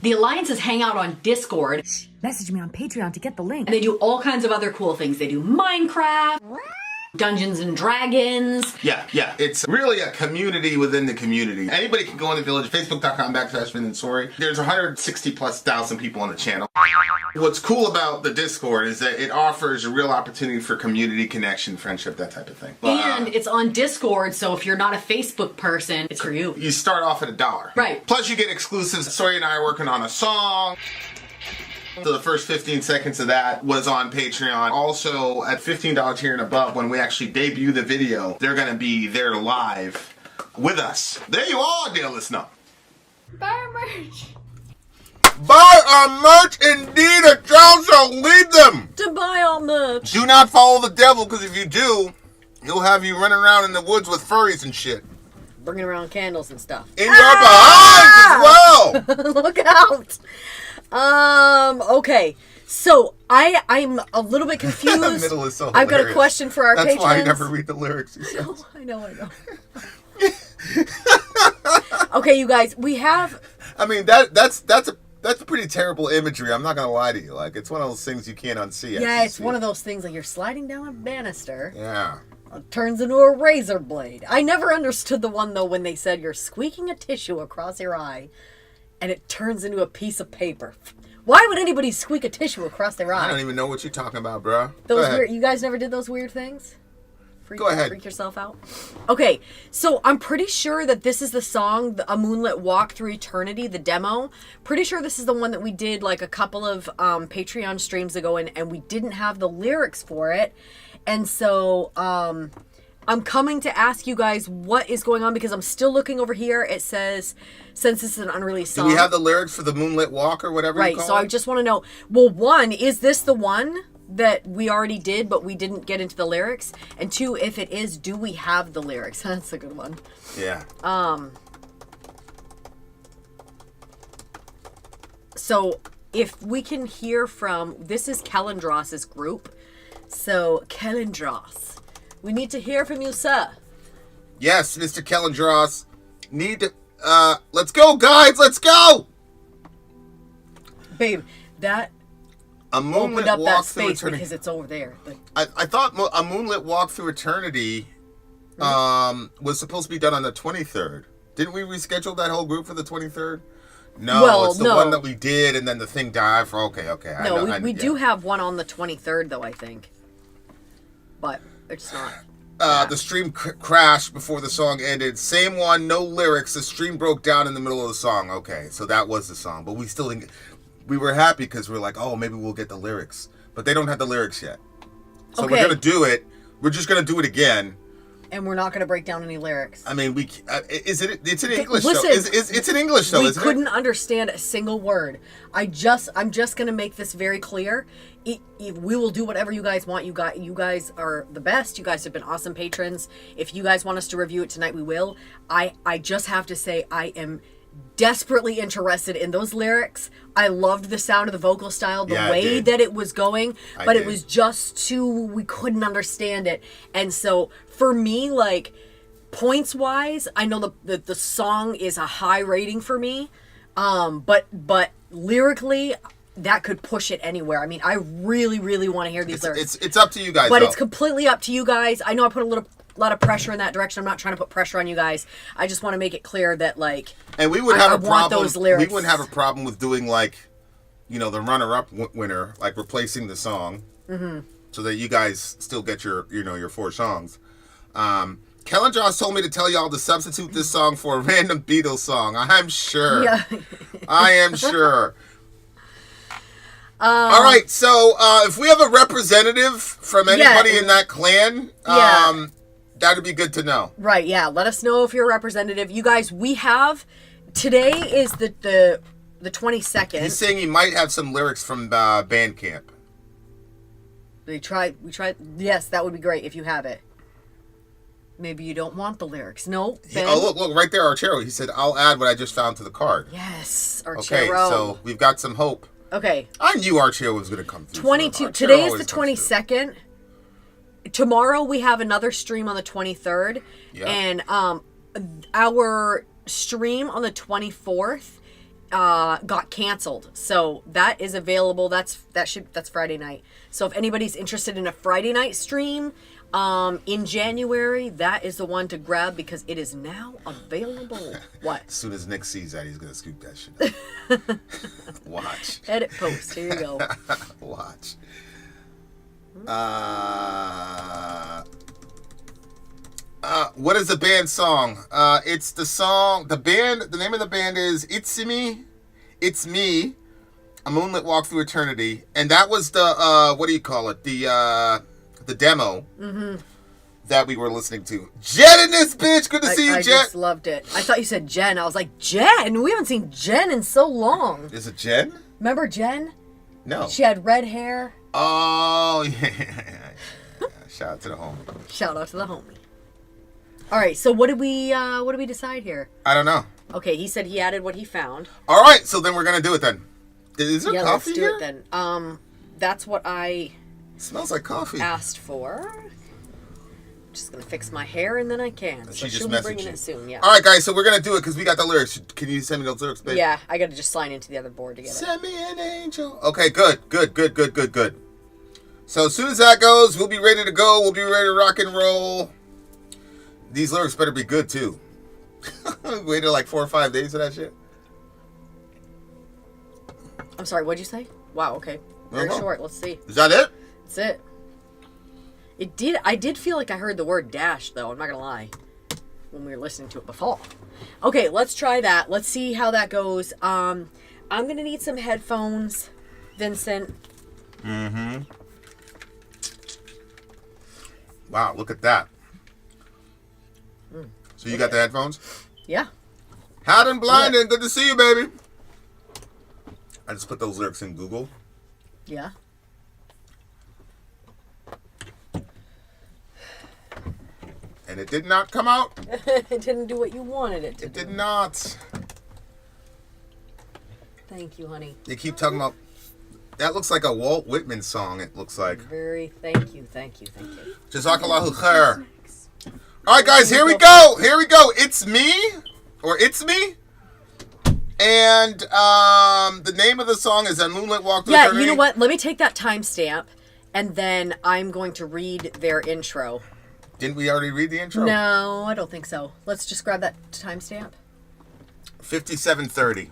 The alliances hang out on Discord, Message me on Patreon to get the link. and they do all kinds of other cool things. They do Minecraft, Dungeons and Dragons. Yeah. It's really a community within the community. Anybody can go in the village, facebook.com/VinandSorry. There's 160,000+ people on the channel. What's cool about the Discord is that it offers a real opportunity for community connection, friendship, that type of thing. And it's on Discord, so if you're not a Facebook person, it's for you. You start off at $1. Right. Plus you get exclusives. Sorry and I are working on a song. So the first 15 seconds of that was on Patreon. Also, at $15 here and above, when we actually debut the video, they're going to be there live with us. There you are, dear listener. Buy our merch. Buy our merch, indeed, a child shall lead them. To buy all merch. Do not follow the devil, because if you do, he'll have you running around in the woods with furries and shit. Bringing around candles and stuff. In your behinds as well. Look out. Okay. So I'm a little bit confused. The middle is so I've got a hilarious. question for our That's patrons. why I never read the lyrics. He says. I know. Okay, you guys, we have. I mean that's a pretty terrible imagery. I'm not gonna lie to you. Like it's one of those things you can't unsee. Yeah, it's one of those things like you're sliding down a banister. Yeah. It turns into a razor blade. I never understood the one though when they said you're squeaking a tissue across your eye, and it turns into a piece of paper. Why would anybody squeak a tissue across their eye? I don't even know what you're talking about, bro. Those weird. You guys never did those weird things? Go ahead. Freak yourself out. Okay, so I'm pretty sure that this is the song, A Moonlit Walk Through Eternity, the demo. Pretty sure this is the one that we did like a couple of Patreon streams ago, and we didn't have the lyrics for it. And so I'm coming to ask you guys what is going on, because I'm still looking over here. It says, since this is an unreleased song. Do we have the lyrics for the Moonlit Walk or whatever you call so it? I just want to know, well, one, is this the one that we already did, but we didn't get into the lyrics? And two, if it is, do we have the lyrics? That's a good one. Yeah. So if we can hear from, this is Kellandros's group. So Kellandros, we need to hear from you, sir. Yes, Mr. Kellandros. Need to, let's go, guys, let's go! Babe, that A Moonlit opened up Walk that Through space Eternity. because it's over there. I thought A Moonlit Walk Through Eternity was supposed to be done on the 23rd. Didn't we reschedule that whole group for the 23rd? No, Well, it's the no. one that we did, and then the thing died for, okay. No, we do have one on the 23rd, though, I think. But it's not. The stream crashed before the song ended. Same one, no lyrics. The stream broke down in the middle of the song. Okay, so that was the song. But we still didn't. We were happy because we were like, oh, maybe we'll get the lyrics. But they don't have the lyrics yet. So Okay. we're going to do it. We're just going to do it again. And we're not going to break down any lyrics. I mean, it's in English, listen, though. It's in English, though, we isn't couldn't understand a single word. I'm just going to make this very clear. We will do whatever you guys want. You guys are the best. You guys have been awesome patrons. If you guys want us to review it tonight, we will. I just have to say, I am desperately interested in those lyrics. I loved the sound of the vocal style, the way that it was going, but it was just too, we couldn't understand it. And so for me, like, points wise, I know the song is a high rating for me, but lyrically, that could push it anywhere. I mean, I really, really want to hear these lyrics. It's up to you guys, But though. it's completely up to you guys. I know I put a lot of pressure in that direction. I'm not trying to put pressure on you guys. I just want to make it clear that, like, And we would I have a want problem. those lyrics. We wouldn't have a problem with doing, like, you know, the runner-up winner, like replacing the song, so that you guys still get your 4 songs. Kellen Joss told me to tell y'all to substitute this song for a random Beatles song. I'm sure. Yeah. I am sure. All right, so if we have a representative from anybody in that clan, that'd be good to know. Right, yeah. Let us know if you're a representative. You guys, we have, today is the 22nd. He's saying he might have some lyrics from Bandcamp. We tried, yes, that would be great if you have it. Maybe you don't want the lyrics. No, Ben. Oh, look, right there, Archero. He said, I'll add what I just found to the card. Yes, Archero. Okay, so we've got some hope. Okay. I knew Archero was going to come through. 22. Today is the 22nd. Tomorrow we have another stream on the 23rd. Yeah. And our stream on the 24th got canceled. So that is available. That's Friday night. So if anybody's interested in a Friday night stream in January, that is the one to grab because it is now available. What? As soon as Nick sees that, he's going to scoop that shit up. Watch. Edit post. Here you go. Watch. What is the band song? It's the song, the name of the band is Izthmi-A, It's Me, A Moonlit Walk Through Eternity. And that was the, what do you call it? The demo that we were listening to. Jen in this bitch! Good to see you, I Jen! just loved it. I thought you said Jen. I was like, Jen? We haven't seen Jen in so long. Is it Jen? Remember Jen? No. She had red hair. Oh, yeah. Shout out to the homie. Shout out to the homie. All right, so what did we decide here? I don't know. Okay, he said he added what he found. All right, so then we're going to do it then. Is there Yeah, coffee let's do here? it then. That's what I It smells like coffee. asked for. Just gonna fix my hair and then I can. So She just she'll be messaged bringing you. it soon. Yeah. All right, guys, so we're going to do it because we got the lyrics. Can you send me those lyrics, babe? Yeah, I gotta just sign into the other board to get it. Send me an angel. Okay, good. So as soon as that goes, we'll be ready to go. We'll be ready to rock and roll. These lyrics better be good, too. Waited like 4 or 5 days for that shit. I'm sorry, what'd you say? Wow, okay. Very Uh-huh. short. Let's see. Is that it? That's it. It did. I did feel like I heard the word dash, though. I'm not gonna lie. When we were listening to it before. Okay, let's try that. Let's see how that goes. I'm gonna need some headphones, Vincent. Mm-hmm. Wow, look at that. So you got the headphones? Yeah. Hot and blinding. Good to see you, baby. I just put those lyrics in Google. Yeah. And it did not come out. It didn't do what you wanted it to It do. did not. Thank you, honey. They keep talking about... That looks like a Walt Whitman song, it looks like. Thank you. Jazakallahu khair. All right, guys, here we go. It's me, or It's Me. And the name of the song is A Moonlit Walk Through Eternity. You know what? Let me take that timestamp, and then I'm going to read their intro. Didn't we already read the intro? No, I don't think so. Let's just grab that timestamp. 57:30.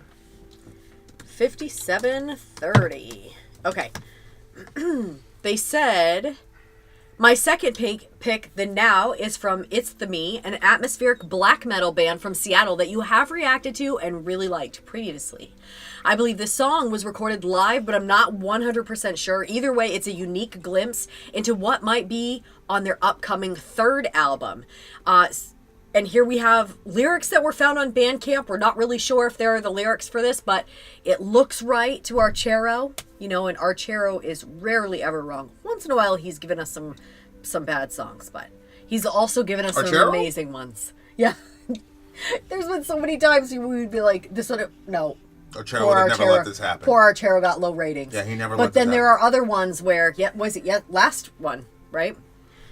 57:30. Okay. They said, my second pick, The Now, is from Izthmi-A, an atmospheric black metal band from Seattle that you have reacted to and really liked previously. I believe this song was recorded live, but I'm not 100% sure. Either way, it's a unique glimpse into what might be on their upcoming third album. And here we have lyrics that were found on Bandcamp. We're not really sure if there are the lyrics for this, but it looks right to Archero. You know, and Archero is rarely ever wrong. Once in a while, he's given us some bad songs, but he's also given us some amazing ones. Yeah. There's been so many times we would be like, this one, no. Archero would have never let this happen. Poor Archero got low ratings. Yeah, he never let But this then happen. there are other ones where, last one, right?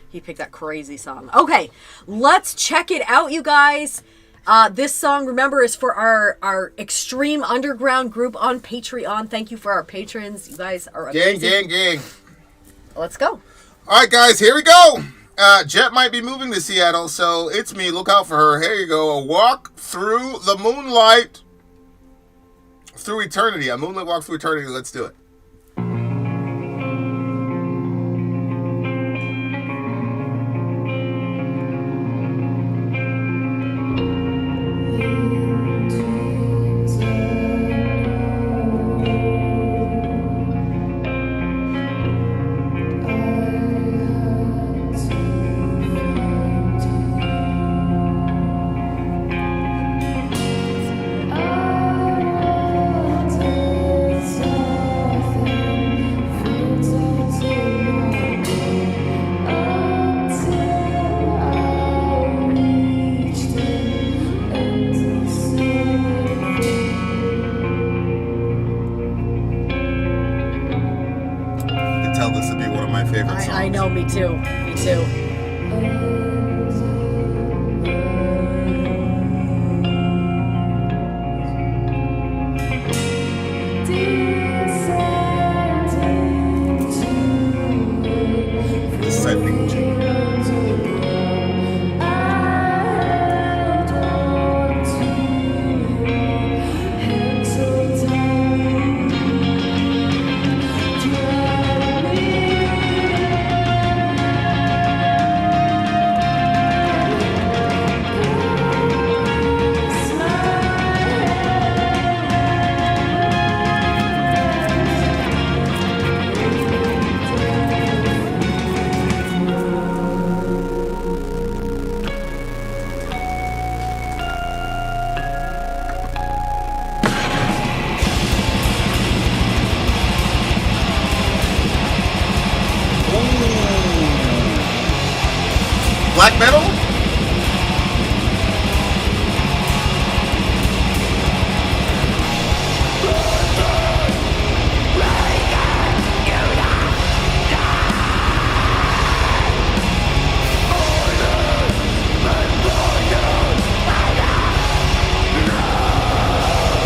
He picked that crazy song. Okay, let's check it out, you guys. This song, remember, is for our extreme underground group on Patreon. Thank you for our patrons. You guys are amazing. Gang. Let's go. All right, guys, here we go. Jet might be moving to Seattle, so it's me. Look out for her. Here you go. A walk through the moonlight through eternity. A moonlit walk through eternity. Let's do it. I know, me too. Me too. Black metal? No!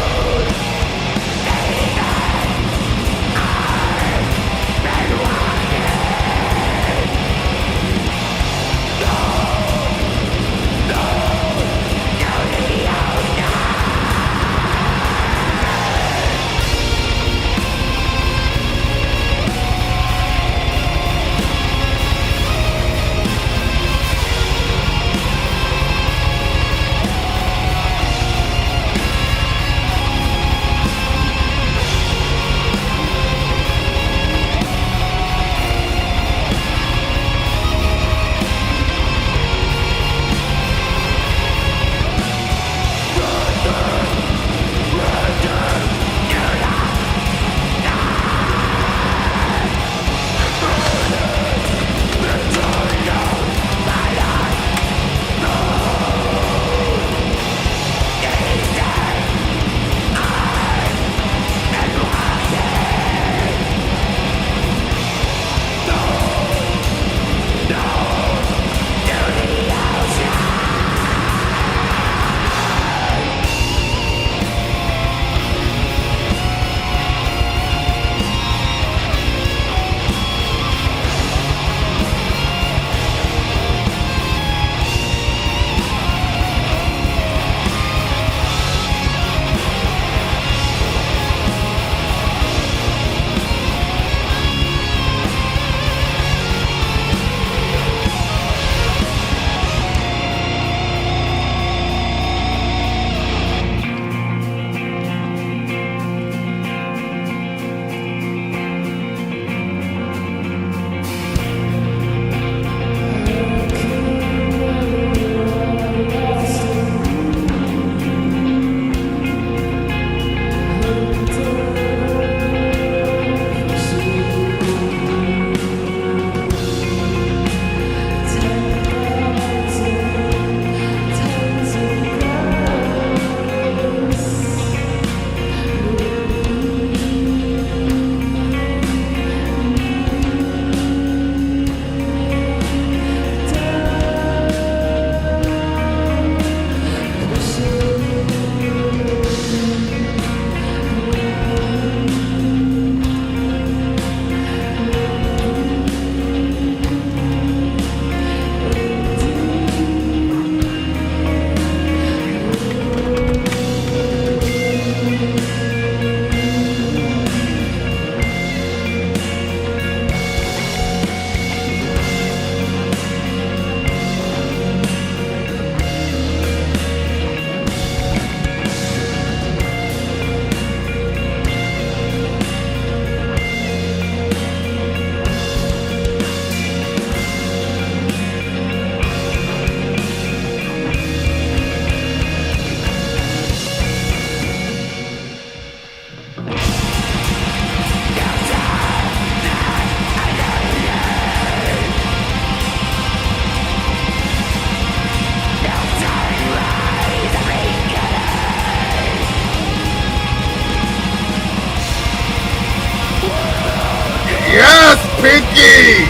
Yes, Pinky!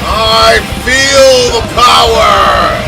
I feel the power!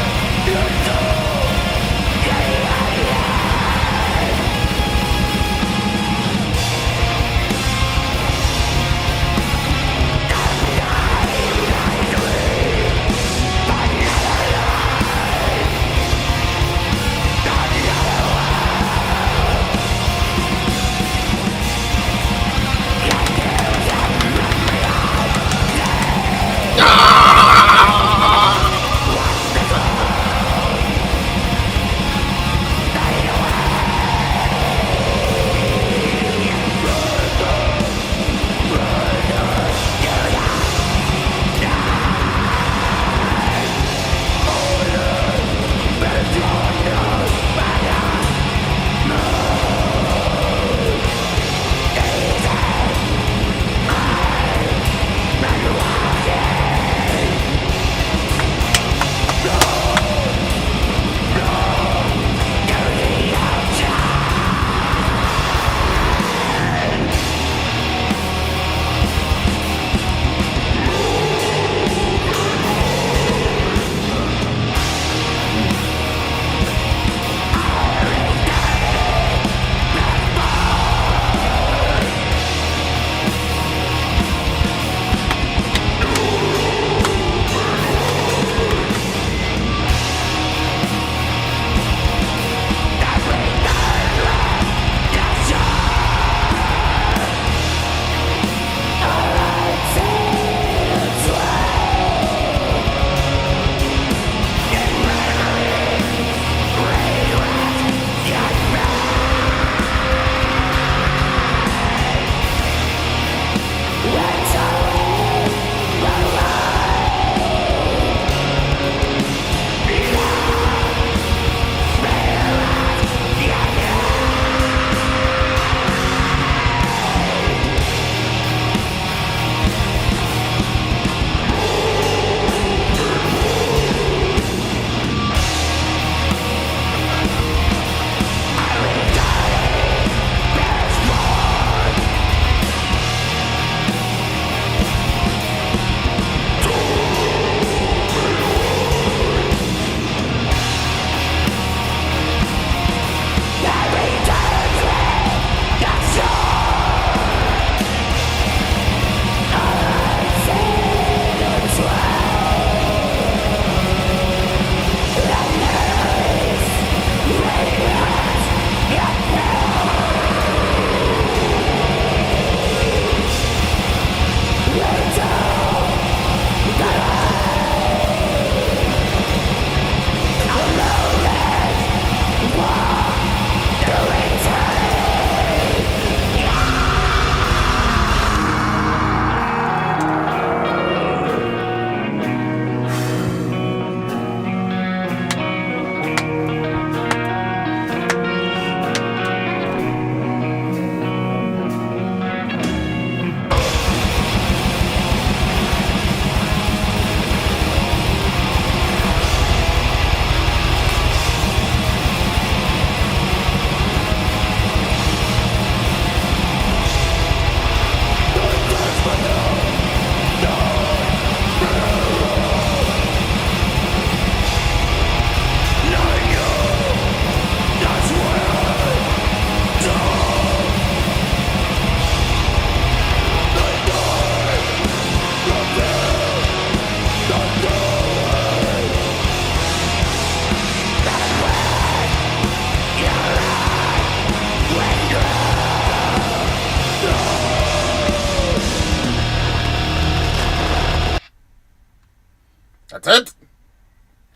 That's it.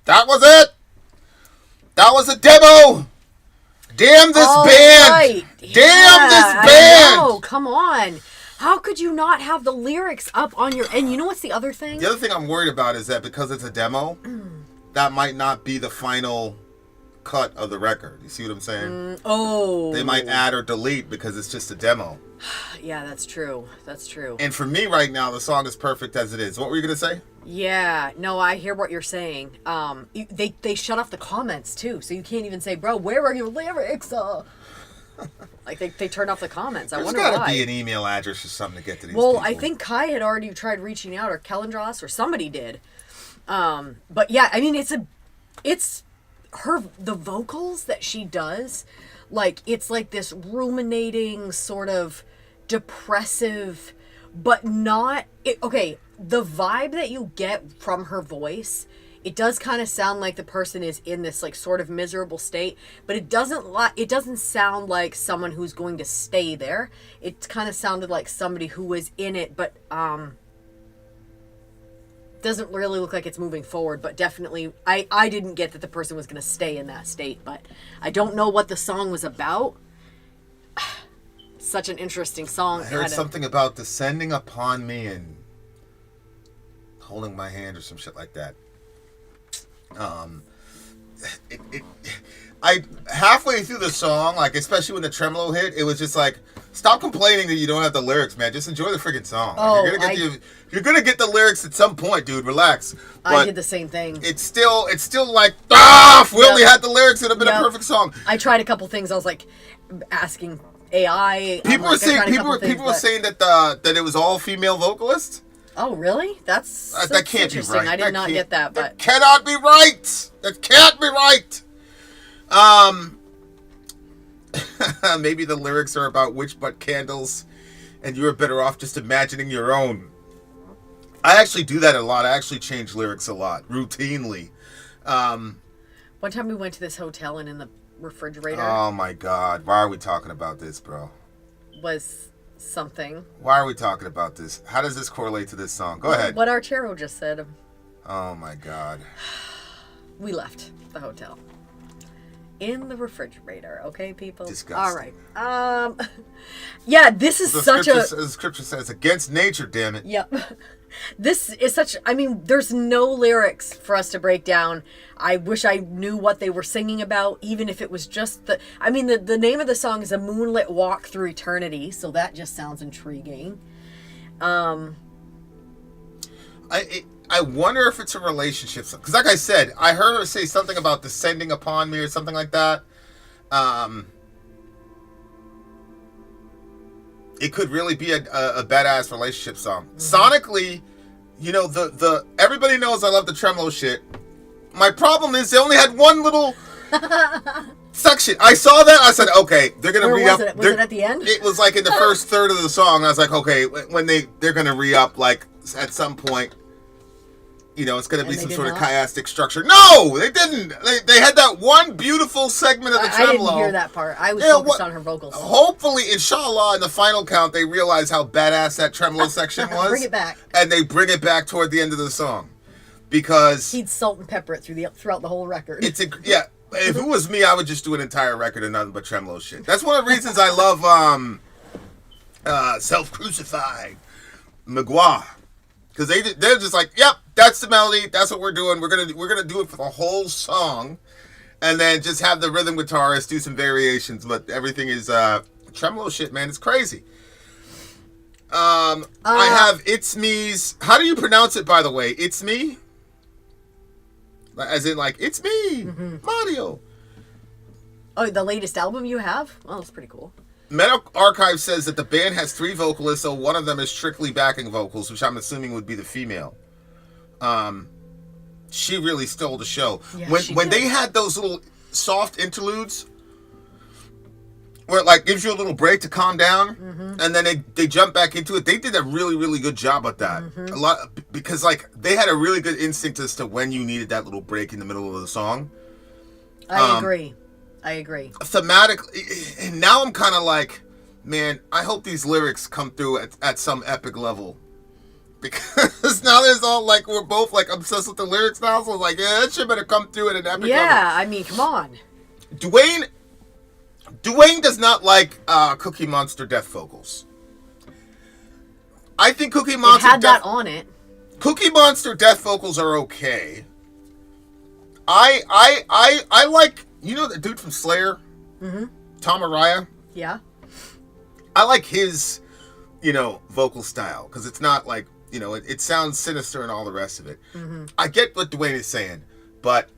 That was it. That was a demo. Damn this band. Right. Damn this band. Oh, come on. How could you not have the lyrics up on your... And you know what's the other thing? The other thing I'm worried about is that because it's a demo, that might not be the final cut of the record. You see what I'm saying? They might add or delete because it's just a demo. Yeah, that's true. That's true. And for me right now, the song is perfect as it is. What were you going to say? Yeah, no, I hear what you're saying. They shut off the comments too, so you can't even say, bro, where are your lyrics? Like they turned off the comments. I There's wonder gotta why. be an email address or something to get to these Well, people. I think Kai had already tried reaching out, or Kellendross, or somebody did. But yeah, I mean, it's the vocals that she does, like, it's like this ruminating sort of depressive, but not, okay, the vibe that you get from her voice, it does kind of sound like the person is in this like sort of miserable state, but it doesn't sound like someone who's going to stay there. It kind of sounded like somebody who was in it, but doesn't really look like it's moving forward. But definitely, I didn't get that the person was going to stay in that state. But I don't know what the song was about. Such an interesting song. I heard something about descending upon me and holding my hand or some shit like that. I halfway through the song, like especially when the tremolo hit, it was just like, stop complaining that you don't have the lyrics, man. Just enjoy the freaking song. Oh, you're gonna get the lyrics at some point, dude. Relax. But I did the same thing. It's still like, if we only had the lyrics, it'd have been a perfect song. I tried a couple things. I was like asking AI. People were saying that it was all female vocalists. Oh, really? That's that can't be interesting. right. I did not get that, but that cannot be right. That can't be right. Maybe the lyrics are about witch butt candles, and you're better off just imagining your own. I actually do that a lot. I actually change lyrics a lot, routinely. One time we went to this hotel, and in the refrigerator Oh my God! Why are we talking about this, bro? was something. Why are we talking about this? How does this correlate to this song? Go ahead. What Archero just said. Oh my God. We left the hotel. In the refrigerator, okay, people? Disgusting. All right. Yeah, this is The scripture says, against nature, damn it. Yep. This is such, I mean, there's no lyrics for us to break down. I wish I knew what they were singing about, even if it was just the name of the song is A Moonlit Walk Through Eternity, so that just sounds intriguing. I wonder if it's a relationship, because like I said, I heard her say something about descending upon me or something like that. It could really be a badass relationship song. Mm-hmm. Sonically, you know, the everybody knows I love the tremolo shit. My problem is they only had one little section. I saw that, I said, okay, they're gonna re-up. Was it at the end? It was like in the first third of the song. I was like, okay, when they're gonna re-up, like at some point. You know, it's going to be some sort of chiastic structure. No, they didn't. They had that one beautiful segment of the tremolo. I didn't hear that part. I was focused on her vocals. Hopefully, inshallah, in the final count, they realize how badass that tremolo section was. Bring it back. And they bring it back toward the end of the song. Because... He'd salt and pepper it throughout the whole record. If it was me, I would just do an entire record of nothing but tremolo shit. That's one of the reasons I love Self-Crucified, Magua. Because they're just like, yep, that's the melody. That's what we're doing. We're gonna do it for the whole song, and then just have the rhythm guitarist do some variations. But everything is tremolo shit, man. It's crazy. I have Izthmi-A's. How do you pronounce it, by the way? Izthmi? As in, like, it's me, Mario. Oh, the latest album you have? Well, that's pretty cool. Metal Archive says that the band has 3 vocalists, so one of them is strictly backing vocals, which I'm assuming would be the female. She really stole the show. Yeah, when they had those little soft interludes, where it like gives you a little break to calm down, and then they jump back into it. They did a really, really good job at that. A lot, because like they had a really good instinct as to when you needed that little break in the middle of the song. I agree. Thematically, and now I'm kind of like, man, I hope these lyrics come through at some epic level. Because now there's all like, we're both like obsessed with the lyrics now, so like, yeah, that shit better come through at an epic level. Yeah, I mean, come on. Dwayne does not like Cookie Monster death vocals. I think Cookie Monster had that on it. Cookie Monster death vocals are okay. I like, you know, the dude from Slayer, Tom Araya. Yeah. I like his, you know, vocal style because it's not like, you know, it sounds sinister and all the rest of it. I get what Dwayne is saying, but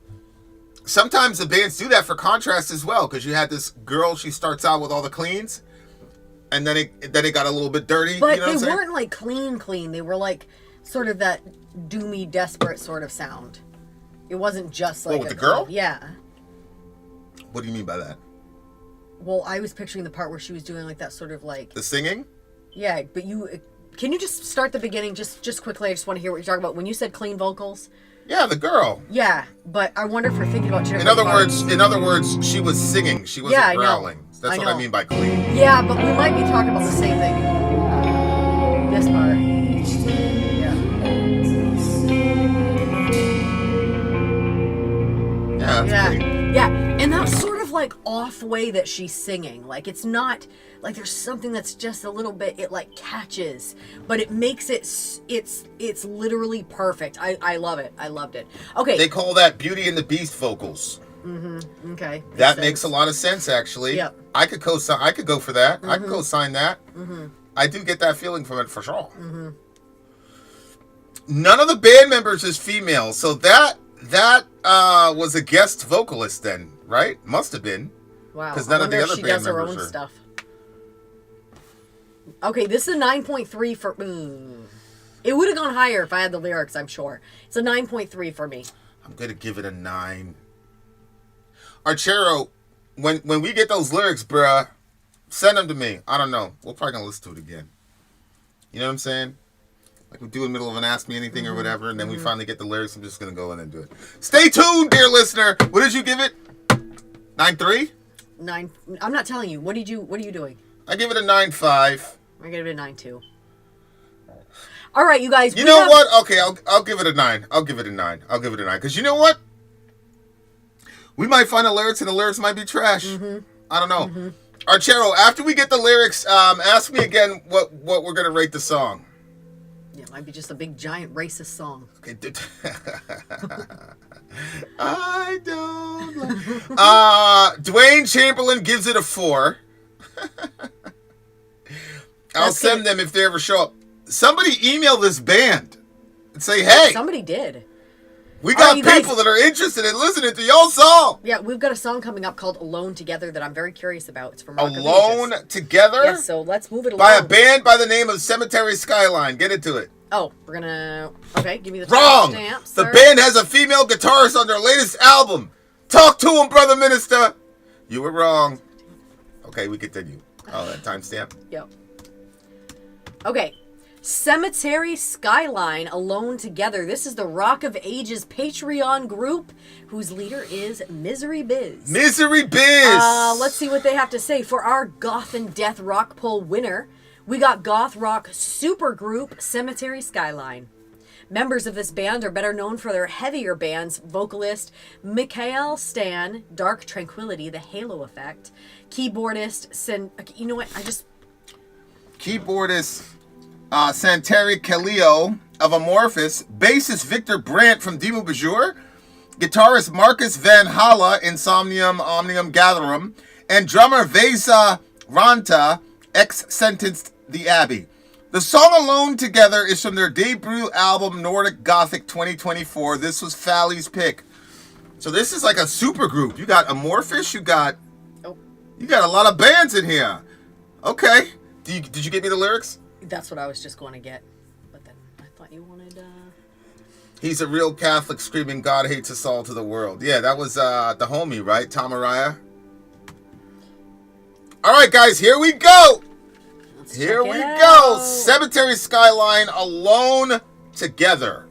sometimes the bands do that for contrast as well, because you had this girl, she starts out with all the cleans, and then it got a little bit dirty. But you know they what I'm saying? weren't like clean. They were like sort of that doomy, desperate sort of sound. It wasn't just like with the girl? Yeah. What do you mean by that? Well, I was picturing the part where she was doing like that sort of like The singing? Yeah, but can you just start the beginning just quickly? I just want to hear what you're talking about when you said clean vocals. Yeah, the girl. Yeah, but I wonder if we're thinking about two In different other words, she was singing. She wasn't Yeah, I know. growling. That's I what know. I mean by clean. Yeah, but we might be talking about the same thing. This part. Yeah, that's Yeah. clean. Yeah, and that sort of like off way that she's singing. Like it's not like there's something that's just a little bit, it like catches, but it makes it's literally perfect. I love it. I loved it. Okay. They call that Beauty and the Beast vocals. Okay. That makes a lot of sense, actually. Yep. I could go for that. I could co-sign that. I do get that feeling from it for sure. None of the band members is female, so that was a guest vocalist then, right? Must have been. Wow. Because none of the other she band does her members own are. stuff. Okay, this is a 9.3 for. It would have gone higher if I had the lyrics, I'm sure. It's a 9.3 for me. I'm gonna give it a 9. Archero, when we get those lyrics, bruh, send them to me. I don't know. We're probably gonna listen to it again. You know what I'm saying? Like we do in the middle of an Ask Me Anything or whatever, and then we finally get the lyrics. I'm just gonna go in and do it. Stay tuned, dear listener. What did you give it? 9.3? 9. I'm not telling you. What are you doing? I give it a 9.5. I give it a 9.2. All right, you guys. You know what? Okay, I'll give it a 9. I'll give it a 9. Because you know what? We might find the lyrics, and the lyrics might be trash. I don't know. Archero, after we get the lyrics, ask me again what we're gonna rate the song. Yeah, it might be just a big giant racist song. Okay. I don't like... Dwayne Chamberlain gives it a 4. I'll send them if they ever show up. Somebody email this band and say, hey, Somebody did. we got you people guys- that are interested in listening to y'all song. Yeah, we've got a song coming up called Alone Together that I'm very curious about. It's from Rock of Alone Ages. Together? Yes, so let's move it along. By a band by the name of Cemetery Skyline. Get into it. Oh, we're gonna... Okay, give me the Wrong. timestamp, The sir. band has a female guitarist on their latest album. Talk to him, brother minister. You were wrong. Okay, we continue. Oh, that timestamp. Yep. Okay. Cemetery Skyline, Alone Together. This is the Rock of Ages Patreon group whose leader is Misery Biz. Misery Biz. Let's see what they have to say. For our Goth and Death Rock Poll winner, we got Goth Rock supergroup Cemetery Skyline. Members of this band are better known for their heavier bands, vocalist Mikael Stan, Dark Tranquility, The Halo Effect, keyboardist, you know what, Keyboardist Santeri Kaleo of Amorphous, bassist Victor Brandt from Demo Bajur, guitarist Marcus Van Hala, Insomnium Omnium Gatherum, and drummer Vesa Ranta, ex-sentenced The Abbey. The song Alone Together is from their debut album Nordic Gothic 2024. This was Fally's pick. So this is like a super group. You got Amorphous, you got a lot of bands in here. Okay. Did you give me the lyrics? that's what I was just going to get. But then I thought you wanted... He's a real Catholic screaming, God hates us all to the world. Yeah, that was the homie, right? Tom Araya. All right, guys, here we go. Here we go. Cemetery Skyline, Alone Together.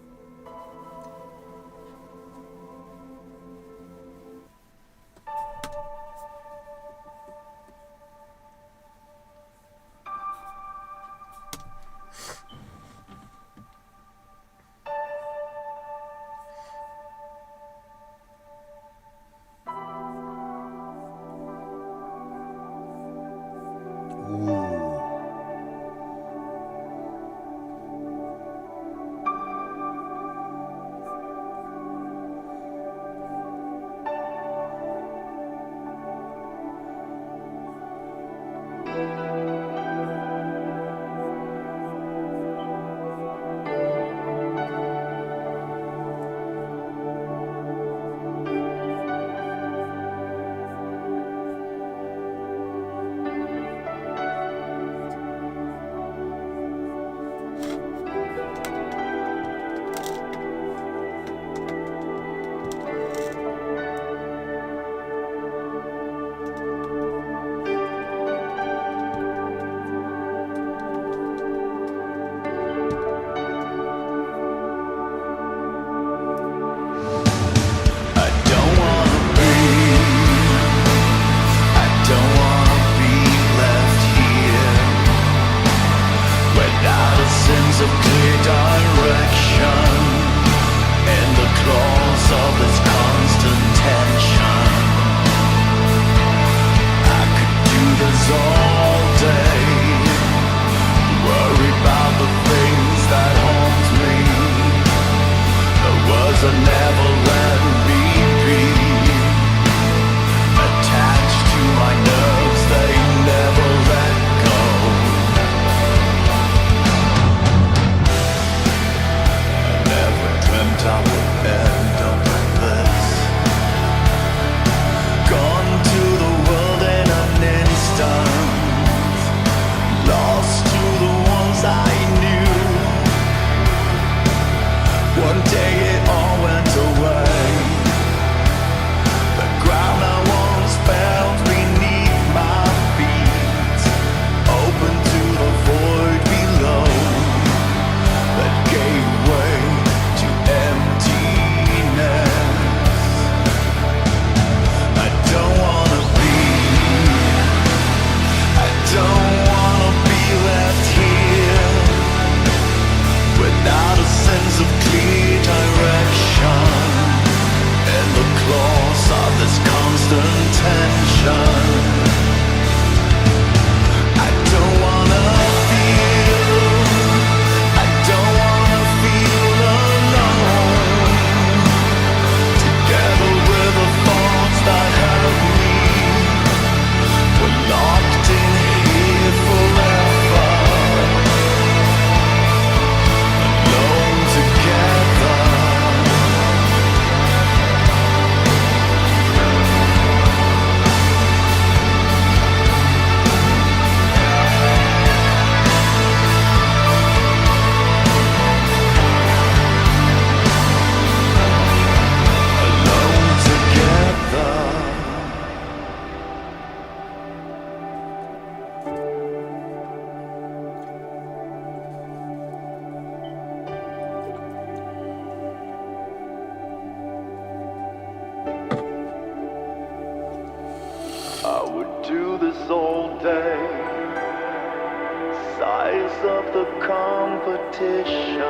of the competition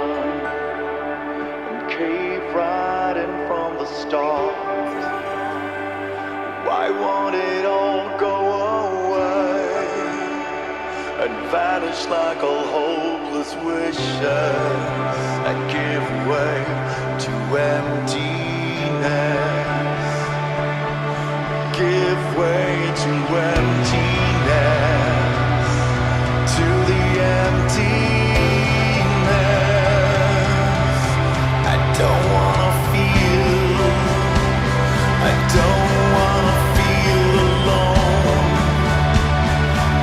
and cave riding from the start. Why won't it all go away and vanish like all hopeless wishes that give way to emptiness? Give way to emptiness, to the emptiness. I don't wanna feel, I don't wanna feel alone,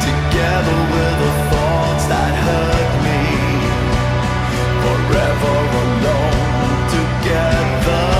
together with the thoughts that hurt me, forever alone, together.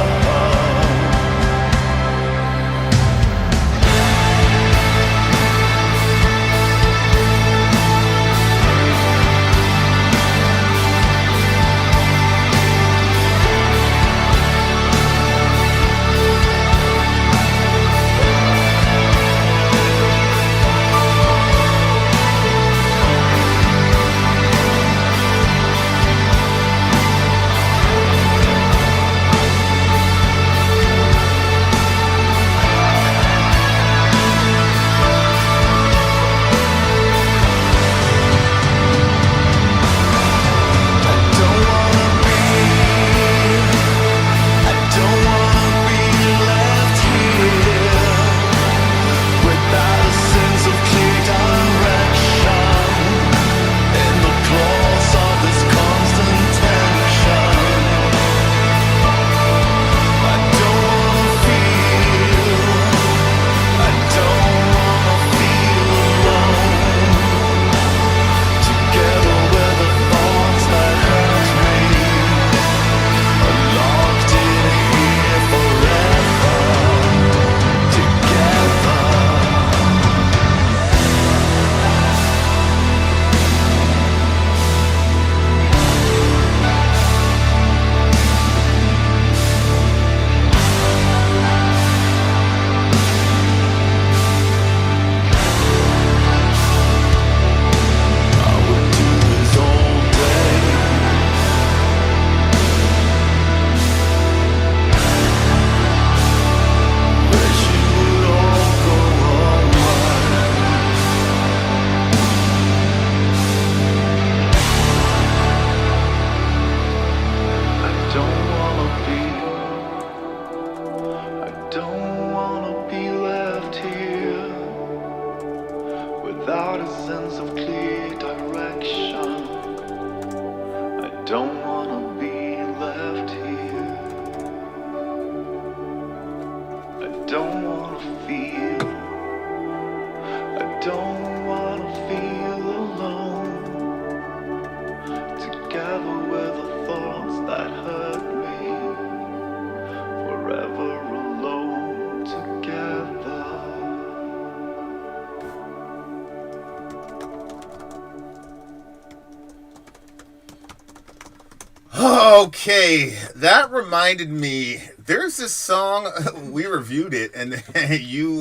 Okay, that reminded me. There's this song we reviewed it, and you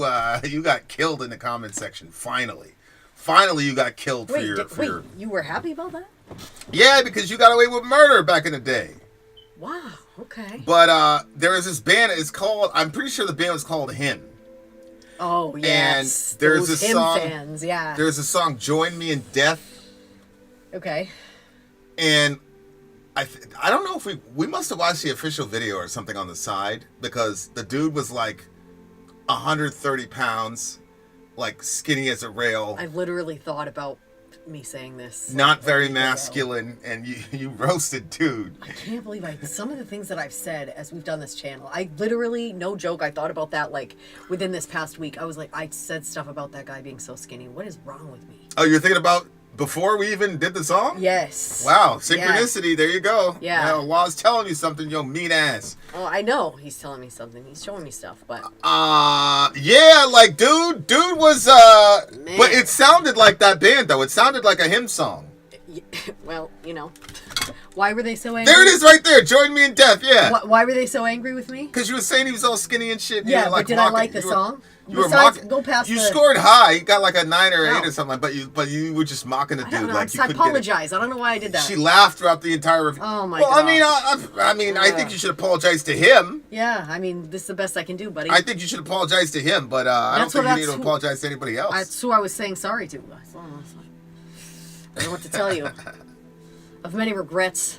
got killed in the comment section. Finally, you got killed for your. You were happy about that? Yeah, because you got away with murder back in the day. Wow. Okay. But there is this band. It's called. I'm pretty sure the band was called Him. Oh yes. And there's those a Him song. fans, yeah. There's a song, "Join Me in Death." Okay. And I don't know if we must have watched the official video or something on the side, because the dude was like 130 pounds, like skinny as a rail. I literally thought about me saying this. Not very masculine, and you roasted dude. I can't believe some of the things that I've said as we've done this channel. I literally, no joke, I thought about that like within this past week. I was like, I said stuff about that guy being so skinny. What is wrong with me? Oh, you're thinking about before we even did the song? Yes. Wow, synchronicity. Yeah. There you go. Yeah. Allah's telling you something, yo mean ass. Oh, I know he's telling me something. He's showing me stuff, but yeah, like dude was Man. but it sounded like that band though. It sounded like a Him song. Well, you know. Why were they so angry? There it is right there. Join me in death. Yeah. Why were they so angry with me? Because you were saying he was all skinny and shit. Yeah, you were, like, but did I mocking- like the you were- song? You were Besides, mocking. go past You the- scored high. You got like a 9 or 8 No. or something. But you were just mocking the I dude. don't know. Like you I couldn't get it. apologize. I don't know why I did that. She laughed throughout the entire review. Oh my well, God. I mean, I think you should apologize to him. Yeah, I mean, this is the best I can do, buddy. I think you should apologize to him, but I don't That's think what- you need to that's who- apologize to anybody else. That's who I was saying sorry to. I don't know what to tell you. Of many regrets.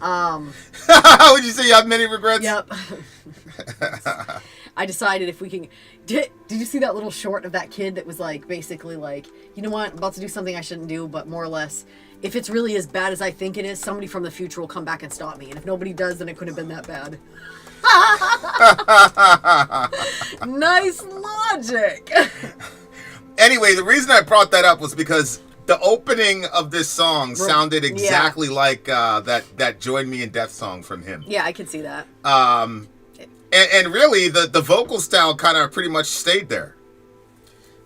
Would you say you have many regrets? Yep. I decided if we can. Did you see that little short of that kid that was like basically like, you know what, I'm about to do something I shouldn't do, but more or less, if it's really as bad as I think it is, somebody from the future will come back and stop me. And if nobody does, then it couldn't have been that bad. Nice logic. Anyway, the reason I brought that up was because the opening of this song sounded exactly like that "Join Me in Death" song from him. Yeah, I can see that. And really, the vocal style kind of pretty much stayed there.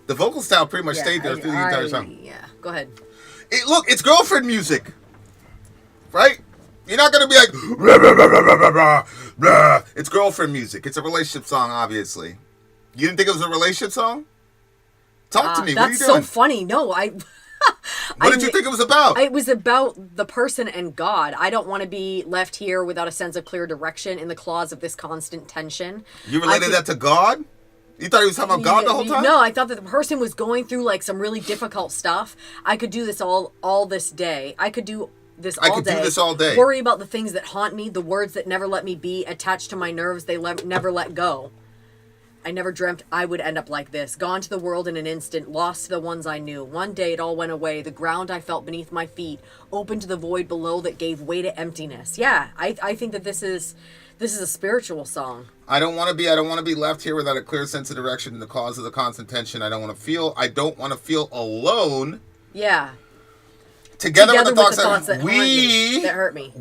The vocal style pretty much stayed there through the entire song. Yeah, go ahead. Look, it's girlfriend music, right? You're not gonna be like, blah, blah, blah, blah, blah, blah, blah. It's girlfriend music. It's a relationship song, obviously. You didn't think it was a relationship song? Talk to me. What are you That's doing? so funny. No, What did you think it was about? It was about the person and God. I don't want to be left here without a sense of clear direction in the claws of this constant tension. You related that to God? You thought he was talking about God the whole time? No, I thought that the person was going through like some really difficult stuff. I could do this all this day. I could do this all day. do this all day. Worry about the things that haunt me, the words that never let me be, attached to my nerves, they never let go. I never dreamt I would end up like this. Gone to the world in an instant, lost to the ones I knew. One day it all went away. The ground I felt beneath my feet, open to the void below that gave way to emptiness. Yeah, I think that this is a spiritual song. I don't want to be left here without a clear sense of direction in the cause of the constant tension. I don't want to feel alone. Yeah. Together with the thoughts that hurt me.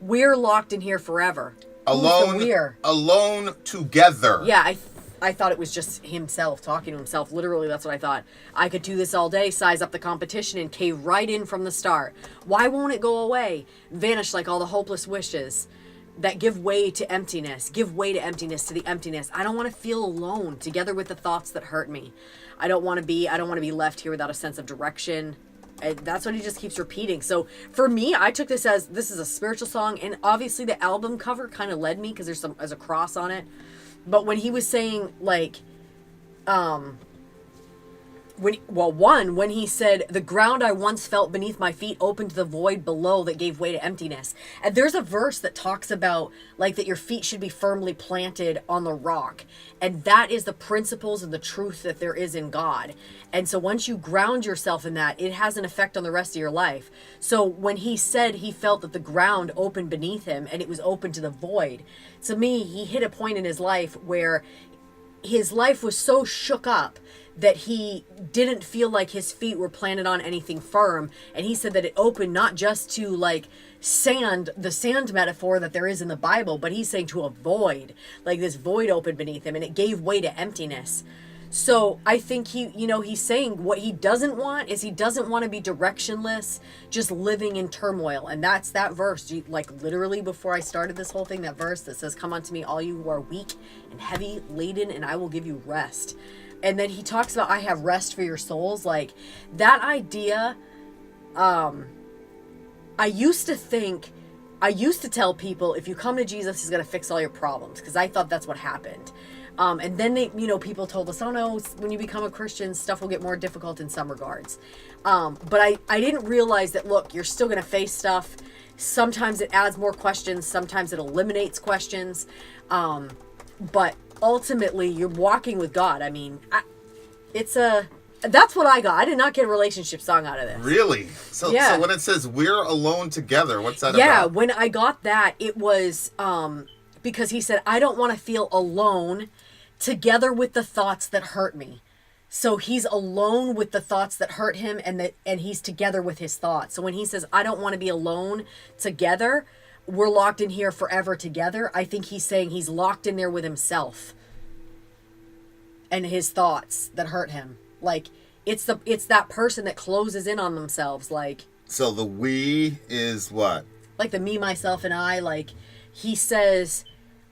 We're locked in here forever. Alone together. Yeah, I thought it was just himself talking to himself. Literally, that's what I thought. I could do this all day, size up the competition, and cave right in from the start. Why won't it go away? Vanish like all the hopeless wishes that give way to emptiness. Give way to emptiness, to the emptiness. I don't want to feel alone, together with the thoughts that hurt me. I don't want to be left here without a sense of direction. And that's what he just keeps repeating. So for me, I took this as this is a spiritual song, and obviously the album cover kind of led me because there's a cross on it. But when he was saying like, when he said the ground I once felt beneath my feet opened to the void below that gave way to emptiness, and there's a verse that talks about like that your feet should be firmly planted on the rock, and that is the principles and the truth that there is in God. And so once you ground yourself in that, it has an effect on the rest of your life. So when he said he felt that the ground opened beneath him and it was open to the void, to me, he hit a point in his life where his life was so shook up that he didn't feel like his feet were planted on anything firm. And he said that it opened not just to like sand, the sand metaphor that there is in the Bible, but he's saying to a void, like this void opened beneath him and it gave way to emptiness. So I think he's saying what he doesn't want is he doesn't want to be directionless, just living in turmoil. And that's that verse, like literally before I started this whole thing, that verse that says, "Come unto me, all you who are weak and heavy laden, and I will give you rest." And then he talks about, "I have rest for your souls." Like that idea, I used to tell people, if you come to Jesus, he's going to fix all your problems, because I thought that's what happened. And then people told us, "Oh no, when you become a Christian, stuff will get more difficult in some regards." But I didn't realize that, look, you're still going to face stuff. Sometimes it adds more questions. Sometimes it eliminates questions. But ultimately, you're walking with God. I mean, that's what I got. I did not get a relationship song out of this. Really? So when it says we're alone together, what's that about? Yeah, when I got that, it was because he said, "I don't want to feel alone together with the thoughts that hurt me." So he's alone with the thoughts that hurt him, and he's together with his thoughts. So when he says, "I don't want to be alone together, we're locked in here forever together," I think he's saying he's locked in there with himself and his thoughts that hurt him. Like It's that person that closes in on themselves, like. So the we is what? Like the me, myself, and I. Like he says,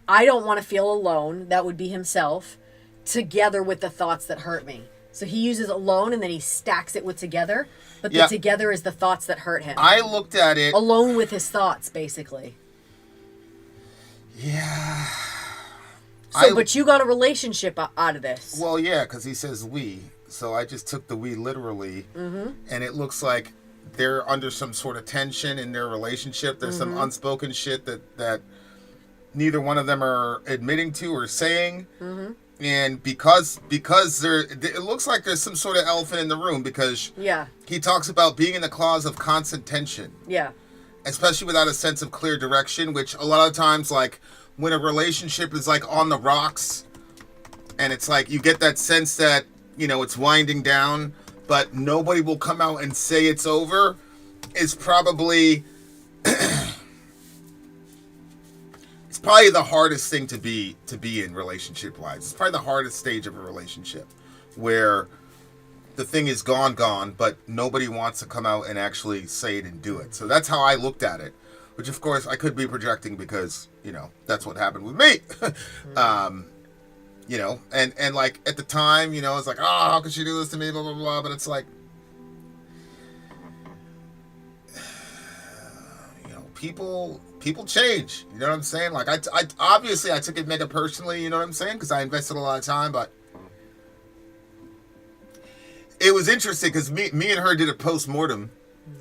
I don't want to feel alone. That would be himself, together with the thoughts that hurt me. So he uses alone and then he stacks it with together. But the together is the thoughts that hurt him. I looked at it. Alone with his thoughts, basically. Yeah. So, but you got a relationship out of this. Well, yeah, because he says we. So I just took the we literally. Mm-hmm. And it looks like they're under some sort of tension in their relationship. There's some unspoken shit that neither one of them are admitting to or saying. Mm-hmm. And because it looks like there's some sort of elephant in the room because he talks about being in the clause of constant tension. Yeah. Especially without a sense of clear direction, which a lot of times, like, when a relationship is, like, on the rocks, and it's like you get that sense that, you know, it's winding down, but nobody will come out and say it's over, is probably... It's probably the hardest thing to be in relationship-wise. It's probably the hardest stage of a relationship, where the thing is gone, but nobody wants to come out and actually say it and do it. So that's how I looked at it, which of course I could be projecting because, you know, that's what happened with me. You know, and like at the time, you know, it's like, oh, how could she do this to me, blah, blah, blah. But it's like, you know, people change, you know what I'm saying? Like, I obviously I took it mega personally, you know what I'm saying? Because I invested a lot of time, but it was interesting because me and her did a post-mortem,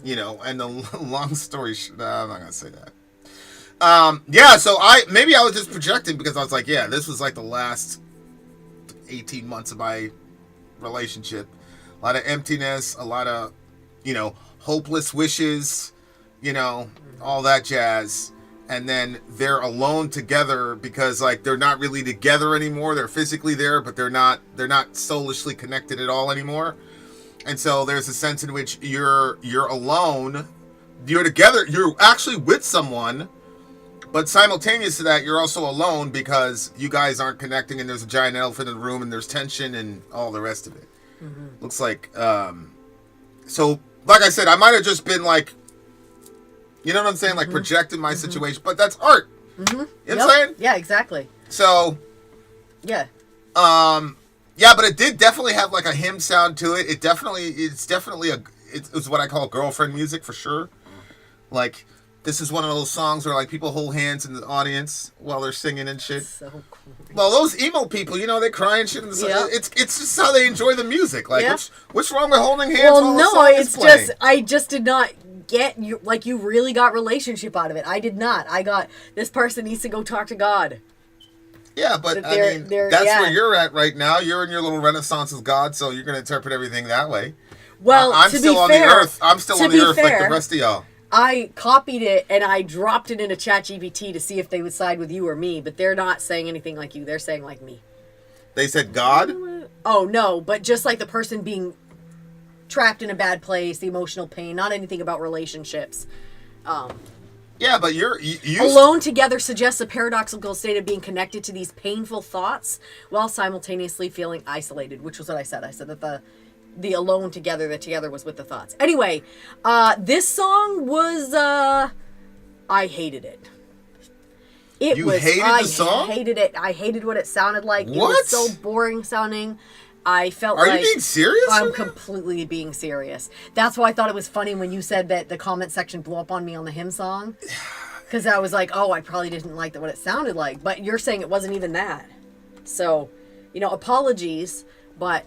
you know, and the long story, I'm not going to say that. Yeah, so maybe I was just projecting because I was like, yeah, this was like the last 18 months of my relationship. A lot of emptiness, a lot of, you know, hopeless wishes, you know, all that jazz. And then they're alone together because, like, they're not really together anymore. They're physically there, but they're not soulishly connected at all anymore. And so there's a sense in which you're alone, you're together, you're actually with someone, but simultaneous to that, you're also alone because you guys aren't connecting and there's a giant elephant in the room and there's tension and all the rest of it. Mm-hmm. Looks like, so, like I said, I might have just been like, you know what I'm saying? Like, projecting my situation. But that's art. Mm-hmm. You know what I'm saying? Yeah, exactly. So. Yeah. Yeah, but it did definitely have, like, a hymn sound to it. It's definitely it's what I call girlfriend music, for sure. Like, this is one of those songs where, like, people hold hands in the audience while they're singing and shit. So cool. Well, those emo people, you know, they cry and shit. And it's just how they enjoy the music. Like, what's wrong with holding hands while the song is playing? I just did not get you, like, you really got relationship out of it. I did not. I got, this person needs to go talk to God. Yeah, but I mean, that's where you're at right now. You're in your little renaissance of God, so you're going to interpret everything that way. Well, I'm to still be on fair, the earth. I'm still on the earth like the rest of y'all. I copied it and I dropped it into ChatGPT to see if they would side with you or me, but they're not saying anything like you. They're saying like me. They said God? Oh, no, but just like the person being trapped in a bad place, the emotional pain, not anything about relationships. Yeah, but you alone together suggests a paradoxical state of being connected to these painful thoughts while simultaneously feeling isolated, which was what I said. I said that the alone together, the together was with the thoughts. Anyway, this song was, I hated it. You hated the song? I hated it. I hated what it sounded like. What? It was so boring sounding. I felt Are you being serious? I'm completely being serious. That's why I thought it was funny when you said that the comment section blew up on me on the hymn song. Because I was like, oh, I probably didn't like what it sounded like. But you're saying it wasn't even that. So, you know, apologies. But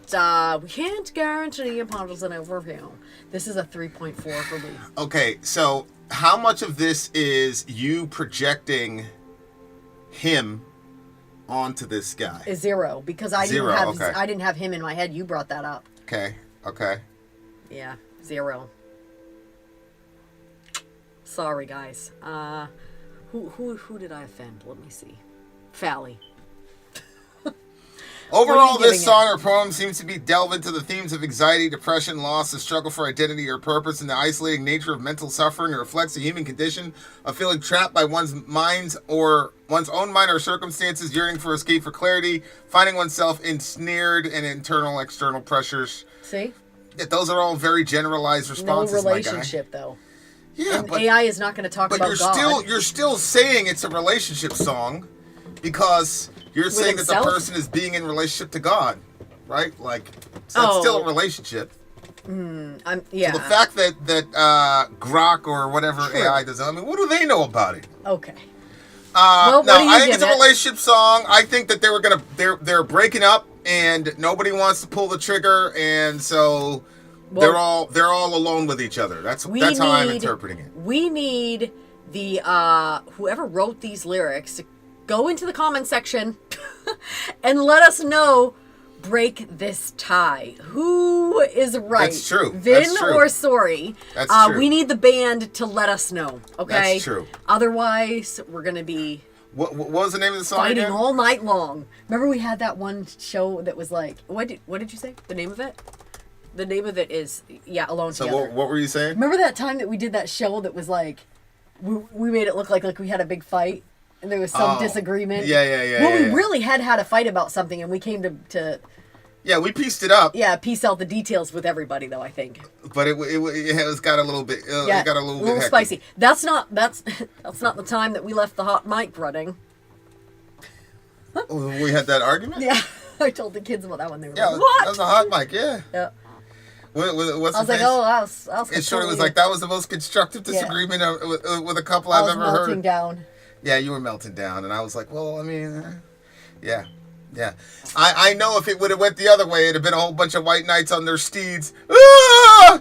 we can't guarantee apologies and overview. This is a 3.4 for me. Okay, so how much of this is you projecting him onto this guy? Is 0, because I didn't have him in my head. You brought that up. Okay. Yeah, 0. Sorry, guys. Who did I offend? Let me see. Fally. Overall, this song or poem seems to be delve into the themes of anxiety, depression, loss, the struggle for identity or purpose, and the isolating nature of mental suffering. It reflects the human condition of feeling trapped by one's own mind or circumstances, yearning for escape for clarity, finding oneself ensnared in internal, external pressures. See? Yeah, those are all very generalized No responses, my guy. relationship, though. Yeah, And but AI is not going to talk but about you're God. you're still saying it's a relationship song because you're saying that the himself? person is being in relationship to God, right? Like, so it's still a relationship. Yeah. So the fact that Grok or whatever True. AI does, I mean, what do they know about it? Okay. No, what do you I think it's a give it? relationship song. I think that they're breaking up and nobody wants to pull the trigger, and so they're all alone with each other. That's how I'm interpreting it. We need the whoever wrote these lyrics to go into the comment section and let us know. Break this tie. Who is right? That's true. Vin That's true. or Sorry? That's true. We need the band to let us know. Okay. That's true. Otherwise, we're gonna be What was the name of the song fighting again? all night long. Remember we had that one show that was like, what did you say? The name of it? The name of it is Alone So Together. what were you saying? Remember that time that we did that show that was like, we made it look like we had a big fight and there was some disagreement. Yeah. Well, we really had a fight about something and we came to Yeah, we pieced it up. yeah, piece out the details with everybody though, I think. But it got a little bit. Yeah, It got a little bit hectic. spicy. That's not the time that we left the hot mic running. We had that argument. Yeah, I told the kids about that one. They were Yeah, like, "What?" that was a hot mic. Yeah. Yeah. What's I was like, "Oh, I was." And Shorty was like, that was the most constructive disagreement with a couple I I've was ever melting heard. down. Yeah, you were melting down, and I was like, well, I mean, yeah. I know if it would have went the other way, it'd have been a whole bunch of white knights on their steeds. Ah!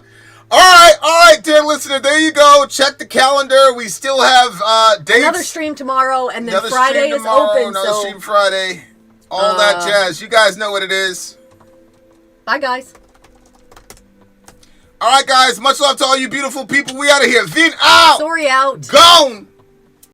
All right, dear listener, there you go. Check the calendar. We still have dates. Another stream tomorrow, and then Another Friday stream is tomorrow, open. Another So stream Friday. All that jazz. You guys know what it is. bye, guys. All right, guys. Much love to all you beautiful people. We out of here. Vin out. Sorry out. Gone.